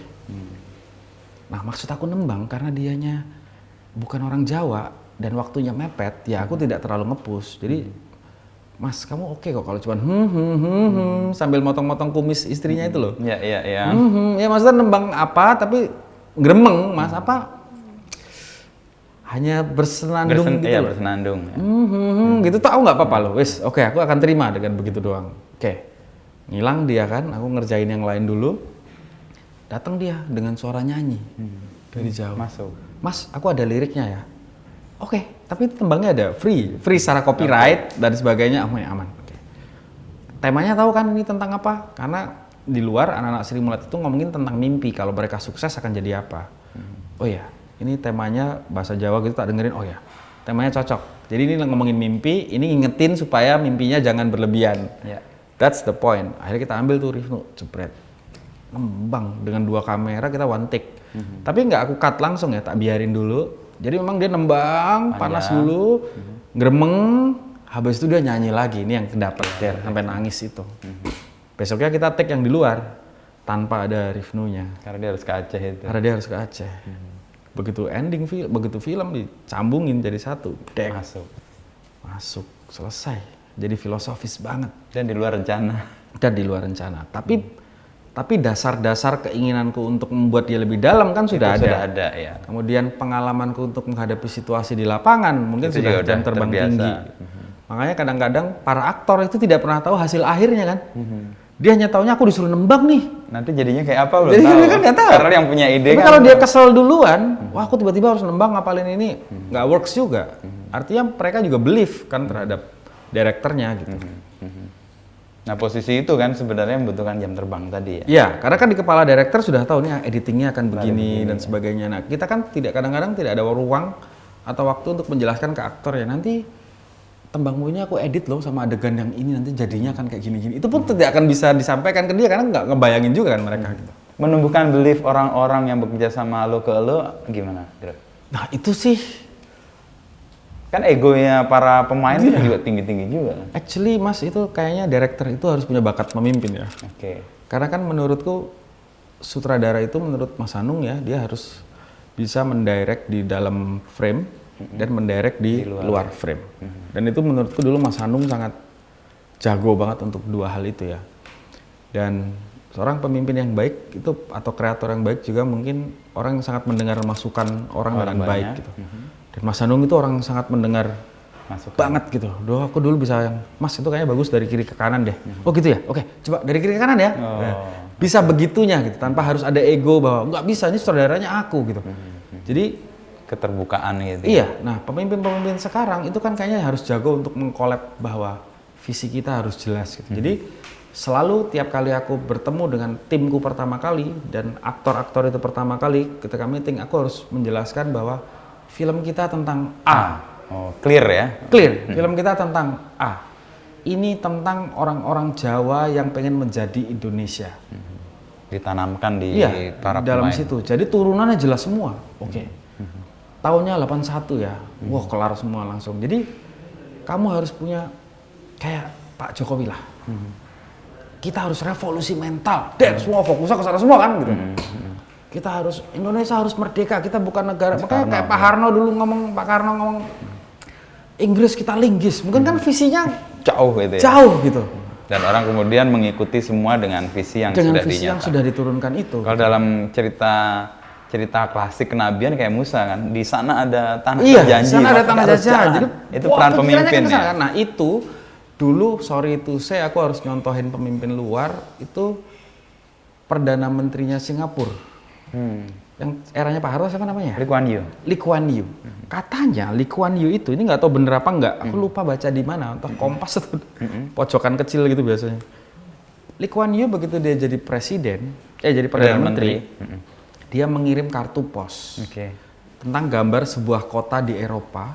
Nah, maksud aku nembang karena dianya bukan orang Jawa dan waktunya mepet, ya aku tidak terlalu nge-push. Jadi, Mas, kamu oke kok kalau cuman sambil motong-motong kumis istrinya itu loh. Iya. Ya maksudnya nembang apa, tapi gremeng, Mas, apa? Hanya bersenandung gitu loh. Bersenandung. Gitu tuh aku nggak apa-apa loh. Wis, oke, aku akan terima dengan begitu doang. Oke. Ngilang dia kan, aku ngerjain yang lain dulu. Datang dia dengan suara nyanyi dari jauh. Masuk. Mas, aku ada liriknya ya. Oke, tapi itu tembangnya ada free secara copyright dan sebagainya, aman. Oke. Temanya tahu kan ini tentang apa? Karena di luar anak-anak Sri Mulat itu ngomongin tentang mimpi, kalau mereka sukses akan jadi apa. Oh ya, ini temanya bahasa Jawa gitu, tak dengerin. Oh ya, temanya cocok. Jadi ini ngomongin mimpi, ini ngingetin supaya mimpinya jangan berlebihan. That's the point. Akhirnya kita ambil tuh Rifnu, jebret. Nembang dengan 2 kamera, kita one take. Tapi nggak aku cut langsung ya, tak biarin dulu. Jadi memang dia nembang, panas dulu, gremeng, habis itu dia nyanyi lagi. Ini yang dapat sampai nangis itu. Besoknya kita take yang di luar, tanpa ada Rifnunya. Karena dia harus ke Aceh itu. Karena dia harus ke Aceh. Begitu ending begitu film dicambungin jadi satu. Masuk, selesai. Jadi filosofis banget. Dan di luar rencana. Tapi dasar-dasar keinginanku untuk membuat dia lebih dalam kan sudah ada. Ya. Kemudian pengalamanku untuk menghadapi situasi di lapangan mungkin itu sudah jam terbang tinggi. Makanya kadang-kadang para aktor itu tidak pernah tahu hasil akhirnya kan. Dia hanya taunya aku disuruh nembang nih. Nanti jadinya kayak apa belum Jadi tahu. kan nggak tahu. Karena yang punya ide tapi kan. kalau dia kesel duluan, wah aku tiba-tiba harus nembang ngapalin ini, nggak works juga. Artinya mereka juga believe kan terhadap direkturnya gitu. Nah posisi itu kan sebenarnya membutuhkan jam terbang tadi ya? Iya, karena kan di kepala direktur sudah tahu nih editingnya akan begini dan sebagainya. Nah kita kan kadang-kadang tidak ada ruang atau waktu untuk menjelaskan ke aktor ya, nanti tembangmu ini aku edit loh sama adegan yang ini, nanti jadinya akan kayak gini-gini. Itu pun tidak akan bisa disampaikan ke dia karena nggak ngebayangin juga kan mereka gitu. Menumbuhkan belief orang-orang yang bekerja sama lo ke lo gimana? Nah itu sih Kan egonya para pemain itu juga tinggi-tinggi juga. Actually Mas itu kayaknya director itu harus punya bakat memimpin ya. Oke. Karena kan menurutku sutradara itu menurut Mas Anung ya dia harus bisa mendirect di dalam frame dan mendirect di luar frame. Dan itu menurutku dulu Mas Anung sangat jago banget untuk dua hal itu ya. Dan seorang pemimpin yang baik itu atau kreator yang baik juga mungkin orang yang sangat mendengar masukan orang dengan baik gitu. Dan Mas Anung itu orang yang sangat mendengar banget gitu. Doh aku dulu bisa yang Mas itu kayaknya bagus dari kiri ke kanan deh. Oh gitu ya? Oke, coba dari kiri ke kanan ya. Nah, bisa begitunya gitu tanpa harus ada ego bahwa nggak bisa ini saudaranya aku gitu. Jadi keterbukaan gitu. Iya, nah pemimpin-pemimpin sekarang itu kan kayaknya harus jago untuk mengkolab bahwa visi kita harus jelas gitu. Jadi selalu tiap kali aku bertemu dengan timku pertama kali dan aktor-aktor itu pertama kali ketika meeting aku harus menjelaskan bahwa film kita tentang A. Oh, clear ya? Clear, film kita tentang A. Ini tentang orang-orang Jawa yang pengen menjadi Indonesia. Ditanamkan di para dalam pemain. situ. Jadi turunannya jelas semua. Oke. Tahunnya 81 ya. Wah, kelar semua langsung. Jadi kamu harus punya kayak Pak Jokowi lah. Kita harus revolusi mental. Semua fokusnya ke sana semua kan gitu. Kita harus Indonesia harus merdeka. Kita bukan negara. Makanya kayak Pak Harno dulu ngomong, Pak Karno ngomong Inggris kita linggis. Mungkin kan visinya jauh gitu ya. Jauh gitu. Dan orang kemudian mengikuti semua dengan visi yang dengan sudah visi yang sudah diturunkan itu. Kalau dalam cerita klasik kenabian kayak Musa kan, di sana ada tanah janji. Iya, di sana ada tanah jajah. Jadi itu peran pemimpin ya. Nah itu dulu sorry itu aku harus nyontohin pemimpin luar itu perdana menterinya Singapura. Yang eranya Pak Harto siapa namanya? Lee Kuan Yew. Lee Kuan Yew. Katanya Lee Kuan Yew itu ini nggak tahu bener apa enggak. Aku lupa baca di mana, entah Kompas atau pojokan kecil gitu biasanya. Lee Kuan Yew begitu dia jadi presiden, jadi perdana menteri, dia mengirim kartu pos tentang gambar sebuah kota di Eropa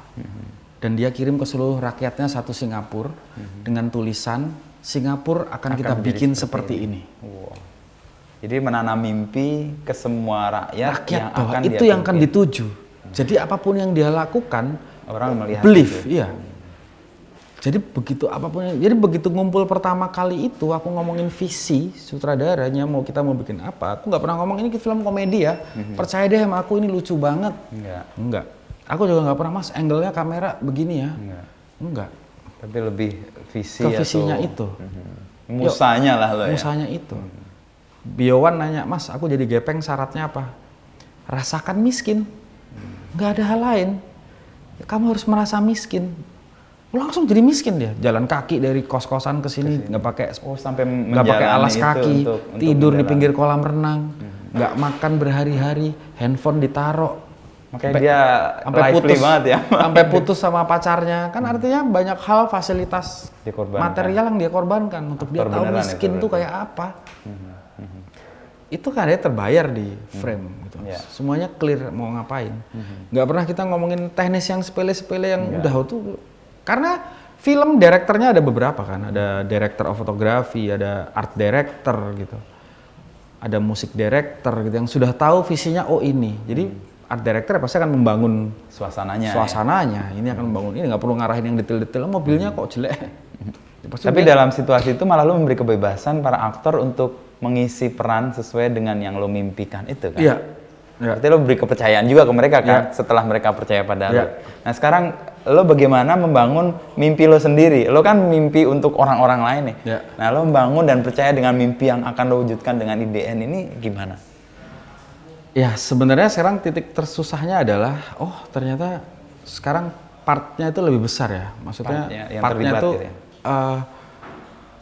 dan dia kirim ke seluruh rakyatnya satu Singapura dengan tulisan Singapura akan kita bikin seperti ini. Wow. Jadi menanam mimpi ke semua rakyat yang akan itu yang akan dituju. Jadi apapun yang dia lakukan, orang melihat believe, iya. Jadi begitu ngumpul pertama kali itu, aku ngomongin visi sutradaranya kita mau bikin apa. Aku nggak pernah ngomong ini film komedi ya. Percaya deh sama aku ini lucu banget. Enggak. Aku juga nggak pernah Mas angle-nya kamera begini ya. Enggak. Tapi lebih visi ke visinya atau itu. Musanya lah lo ya. Musanya itu. Biowan nanya, Mas, aku jadi gepeng syaratnya apa? Rasakan miskin. Nggak ada hal lain. Kamu harus merasa miskin. Langsung jadi miskin dia. Jalan kaki dari kos-kosan ke sini nggak pakai sampai nggak pakai alas kaki, untuk tidur di pinggir kolam renang, nggak makan berhari-hari, handphone ditaruh. Makanya dia sampai putus banget ya. Sampai putus sama pacarnya. Kan artinya banyak hal fasilitas material yang dia korbankan untuk dia tahu miskin tuh kayak apa. Itu kan dia terbayar di frame gitu. Semuanya clear mau ngapain. Nggak pernah kita ngomongin teknis yang sepele-sepele yang udah tuh. Karena film direkturnya ada beberapa kan. Ada director of photography, ada art director gitu. Ada musik director gitu yang sudah tahu visinya ini. Jadi art director pasti akan membangun suasananya. Ini akan membangun ini, nggak perlu ngarahin yang detail-detail. Mobilnya kok jelek. Tapi dalam situasi itu malah lo memberi kebebasan para aktor untuk mengisi peran sesuai dengan yang lo mimpikan itu kan? Iya. Berarti lo beri kepercayaan juga ke mereka kan setelah mereka percaya pada lo. Nah sekarang lo bagaimana membangun mimpi lo sendiri? Lo kan mimpi untuk orang-orang lain nih. Nah lo membangun dan percaya dengan mimpi yang akan lo wujudkan dengan IDN ini gimana? Ya sebenarnya sekarang titik tersusahnya adalah ternyata sekarang partnya itu lebih besar ya. Maksudnya partnya itu gitu ya?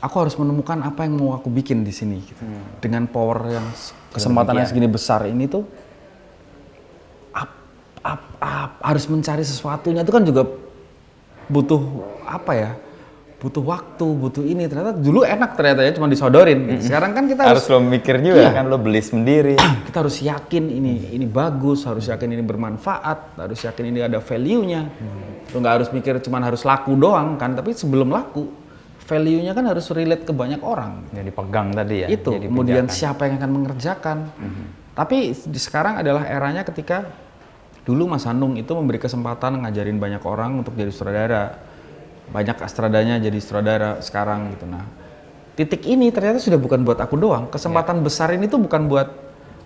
Aku harus menemukan apa yang mau aku bikin di sini gitu. Dengan power yang kesempatan yang segini besar ini tuh harus mencari sesuatunya itu kan juga butuh butuh waktu, butuh ini. Ternyata dulu enak ternyata ya cuma disodorin gitu. Sekarang kan kita harus lo mikir juga kan, lo beli sendiri. Kita harus yakin ini bagus, harus yakin ini bermanfaat, harus yakin ini ada value-nya. Lo nggak harus mikir cuma harus laku doang kan, tapi sebelum laku value-nya kan harus relate ke banyak orang. Jadi pegang tadi ya. Itu. Kemudian siapa yang akan mengerjakan. Tapi sekarang adalah eranya ketika Dulu Mas Hanung itu memberi kesempatan ngajarin banyak orang untuk jadi sutradara. Banyak astradanya jadi sutradara sekarang gitu. Nah, titik ini ternyata sudah bukan buat aku doang. Kesempatan besar ini tuh bukan buat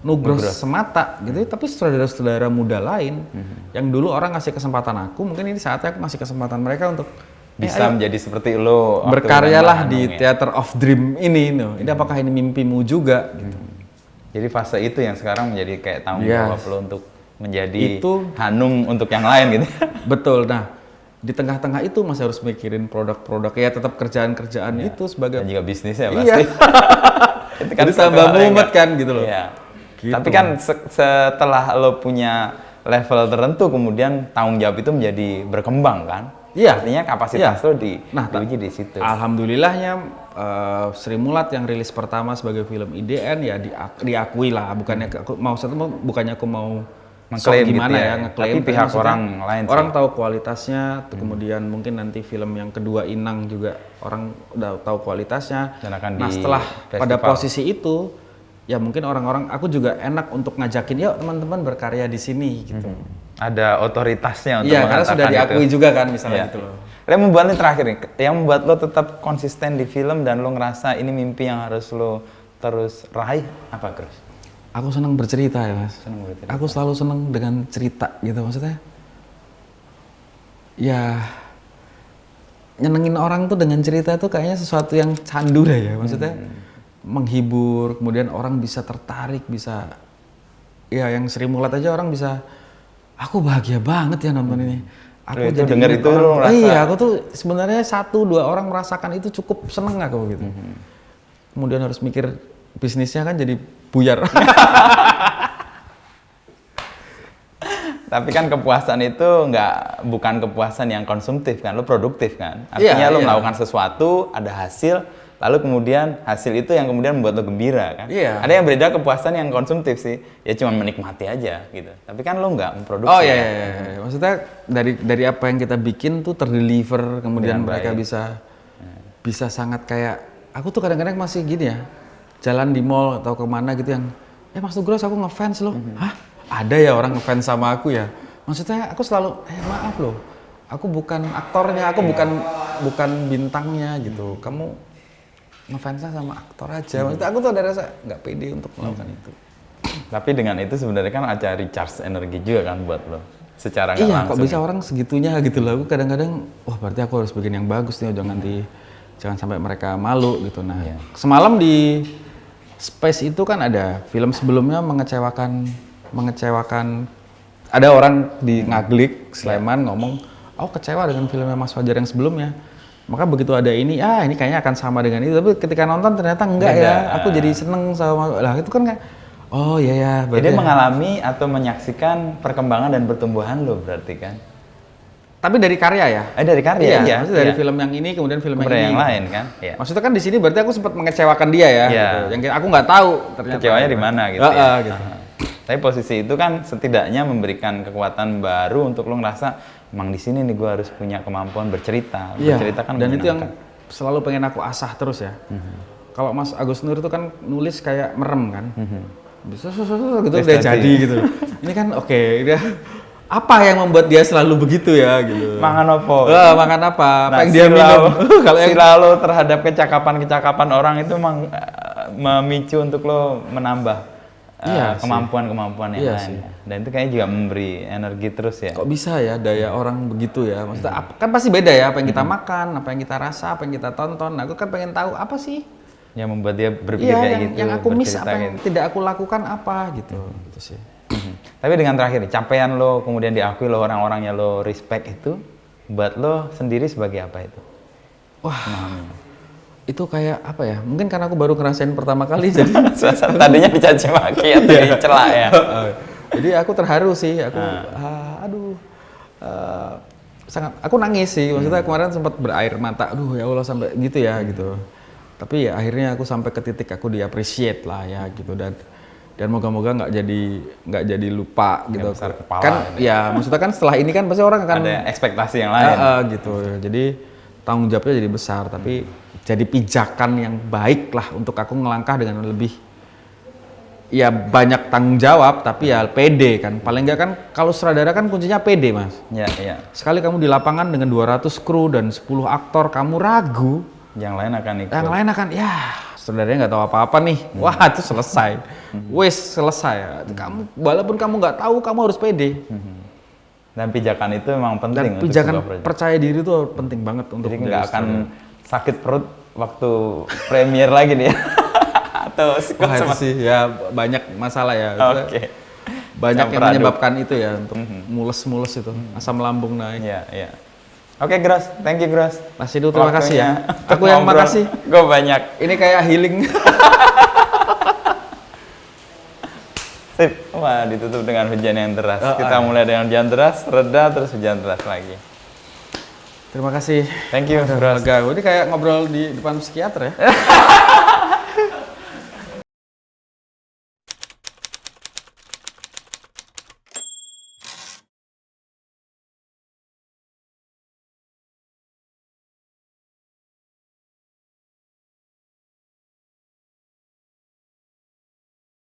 Nugroho semata gitu, tapi sutradara-sutradara muda lain yang dulu orang ngasih kesempatan aku, mungkin ini saatnya aku ngasih kesempatan mereka untuk bisa menjadi seperti lo. Berkaryalah di Theater of Dream ini. Ini apakah ini mimpimu juga? Gitu. Jadi fase itu yang sekarang menjadi kayak tanggung jawab lo untuk menjadi itu, Hanung untuk yang lain gitu. Betul. Nah, di tengah-tengah itu masih harus mikirin produk-produk, ya tetap kerjaan-kerjaan itu sebagai dan juga bisnisnya pasti. Iya. Itu kan jadi tambah mumet kan gitu loh. Iya. Gitu. Tapi kan setelah lo punya level tertentu, kemudian tanggung jawab itu menjadi berkembang kan? Iya. Artinya kapasitas lo diuji di situ. Alhamdulillahnya Sri Mulat yang rilis pertama sebagai film IDN ya diakui lah. Bukannya aku mau mengklaim gimana gitu ya, ngeklaim. Tapi pihak orang lain. Orang tahu kualitasnya, kemudian mungkin nanti film yang kedua Inang juga orang udah tahu kualitasnya. Dan akan nah setelah pada posisi itu, ya mungkin orang-orang, aku juga enak untuk ngajakin, yuk teman-teman berkarya di sini gitu. Ada otoritasnya untuk mengatakan karena sudah diakui juga kan misalnya gitu loh. Yang membuat ini terakhir nih, yang membuat lo tetap konsisten di film dan lo ngerasa ini mimpi yang harus lo terus raih, apa Cruz? Aku senang bercerita ya Mas. Senang bercerita. Aku selalu senang dengan cerita gitu, maksudnya. Ya, nyenengin orang tuh dengan cerita tuh kayaknya sesuatu yang candu deh ya, maksudnya. Menghibur, kemudian orang bisa tertarik, bisa, ya yang Sri Mulat aja orang bisa, aku bahagia banget ya nonton ini. Aku jadi denger itu lo ngerasa. Iya, aku tuh sebenarnya 1-2 orang merasakan itu cukup seneng aku gitu. Kemudian harus mikir bisnisnya kan jadi buyar. Tapi kan kepuasan itu bukan kepuasan yang konsumtif kan, lo produktif kan. Artinya lo melakukan sesuatu, ada hasil, lalu kemudian hasil itu yang kemudian membuat lo gembira kan. Ada yang berbeda kepuasan yang konsumtif sih, ya cuma menikmati aja gitu. Tapi kan lo nggak memproduksi. Oh iya. Maksudnya dari apa yang kita bikin tuh terdeliver, kemudian mereka bisa sangat kayak, aku tuh kadang-kadang masih gini ya, jalan di mall atau kemana gitu yang, Mas Nugroho aku ngefans loh. Hah? Ada ya orang ngefans sama aku ya? Maksudnya aku selalu, maaf loh, aku bukan aktornya, aku bukan bintangnya gitu. Kamu ngefansnya sama aktor aja. Maksudnya aku tuh ada rasa nggak pede untuk melakukan itu. Tapi dengan itu sebenarnya kan ada recharge energi juga kan buat lo. Secara nggak langsung. Kok bisa orang segitunya gitu loh. Aku kadang-kadang, berarti aku harus bikin yang bagus nih, jangan sampai mereka malu gitu. Nah, semalam di Space itu kan ada film sebelumnya mengecewakan. Ada orang di Ngaglik, Sleman ngomong, aku kecewa dengan filmnya Mas Fajar yang sebelumnya. Maka begitu ada ini, ini kayaknya akan sama dengan itu. Tapi ketika nonton ternyata enggak ya. Aku jadi seneng sama, lah itu kan kayak, oh iya ya. Jadi mengalami atau menyaksikan perkembangan dan pertumbuhan lo berarti kan? Tapi dari karya ya? Dari karya, iya. Maksudnya dari film yang ini, kemudian film yang lain kan? Iya. Maksudnya kan di sini berarti aku sempat mengecewakan dia ya? Gitu. Yang aku nggak tahu ternyata. Kecewanya di mana gitu ya? Gitu. Tapi posisi itu kan setidaknya memberikan kekuatan baru untuk lo ngerasa, emang di sini nih gue harus punya kemampuan bercerita. Bercerita kan dan itu yang selalu pengen aku asah terus ya. Kalau Mas Agus Nur itu kan nulis kayak merem kan? Bisa gitu udah jadi gitu. Ini kan dia apa yang membuat dia selalu begitu ya gitu. Mangan apa? Makan apa? Nah, yang dia minum. Kalau selalu terhadap kecakapan orang itu memang memicu untuk lo menambah kemampuan-kemampuan yang lain. Dan itu kayaknya juga memberi energi terus ya. Kok bisa ya daya orang begitu ya? Maksudnya kan pasti beda ya, apa yang kita makan, apa yang kita rasa, apa yang kita tonton. Nah, aku kan pengen tahu apa sih yang membuat dia berpikir kayak gitu. Yang aku miss, apa yang tidak aku lakukan apa gitu. Gitu sih. Tapi dengan terakhir nih, capaian lo kemudian diakui lo orang-orangnya lo respect itu, buat lo sendiri sebagai apa itu? Itu kayak apa ya? Mungkin karena aku baru ngerasain pertama kali jadi tadinya dicaci maki atau dicela ya. Jadi aku terharu sih, aku sangat aku nangis sih. Maksudnya kemarin sempat berair mata. Aduh ya Allah sampai gitu ya gitu. Tapi ya akhirnya aku sampai ke titik aku di-appreciate lah ya gitu dan moga-moga nggak jadi lupa gitu. Kan ya maksudnya kan setelah ini kan pasti orang akan ada ekspektasi yang lain gitu. Jadi tanggung jawabnya jadi besar tapi jadi pijakan yang baik lah untuk aku ngelangkah dengan lebih ya banyak tanggung jawab, tapi ya pede kan. Paling nggak kan kalau sutradara kan kuncinya pede, Mas. Ya, ya. Sekali kamu di lapangan dengan 200 kru dan 10 aktor, kamu ragu, Yang lain akan ikut. yang lain akan, ya sutradaranya nggak tahu apa-apa nih. Wah, itu selesai. Wes, selesai. Kamu, walaupun kamu nggak tahu, kamu harus pede. Dan pijakan itu memang penting Dan untuk pijakan sebuah proyek. percaya diri itu penting banget untuk Jadi menjadi nggak akan sutradara. sakit perut waktu premier lagi nih ya. Atau Wah, itu sih ya banyak masalah ya. Oke. Banyak yang Campur aduk. menyebabkan itu ya untuk mules-mules itu, asam lambung naik. Iya, iya. Oke, Gras. Thank you, Gras. Mas Idu, terima kasih ya. Waktunya Aku yang ngobrol. makasih. Gue banyak. Ini kayak healing. Sip. Wah, ditutup dengan hujan yang deras. Oh, Kita mulai dengan hujan deras, reda, terus hujan deras lagi. Terima kasih. Thank you, Gras. Lega. Ini kayak ngobrol di depan psikiater ya.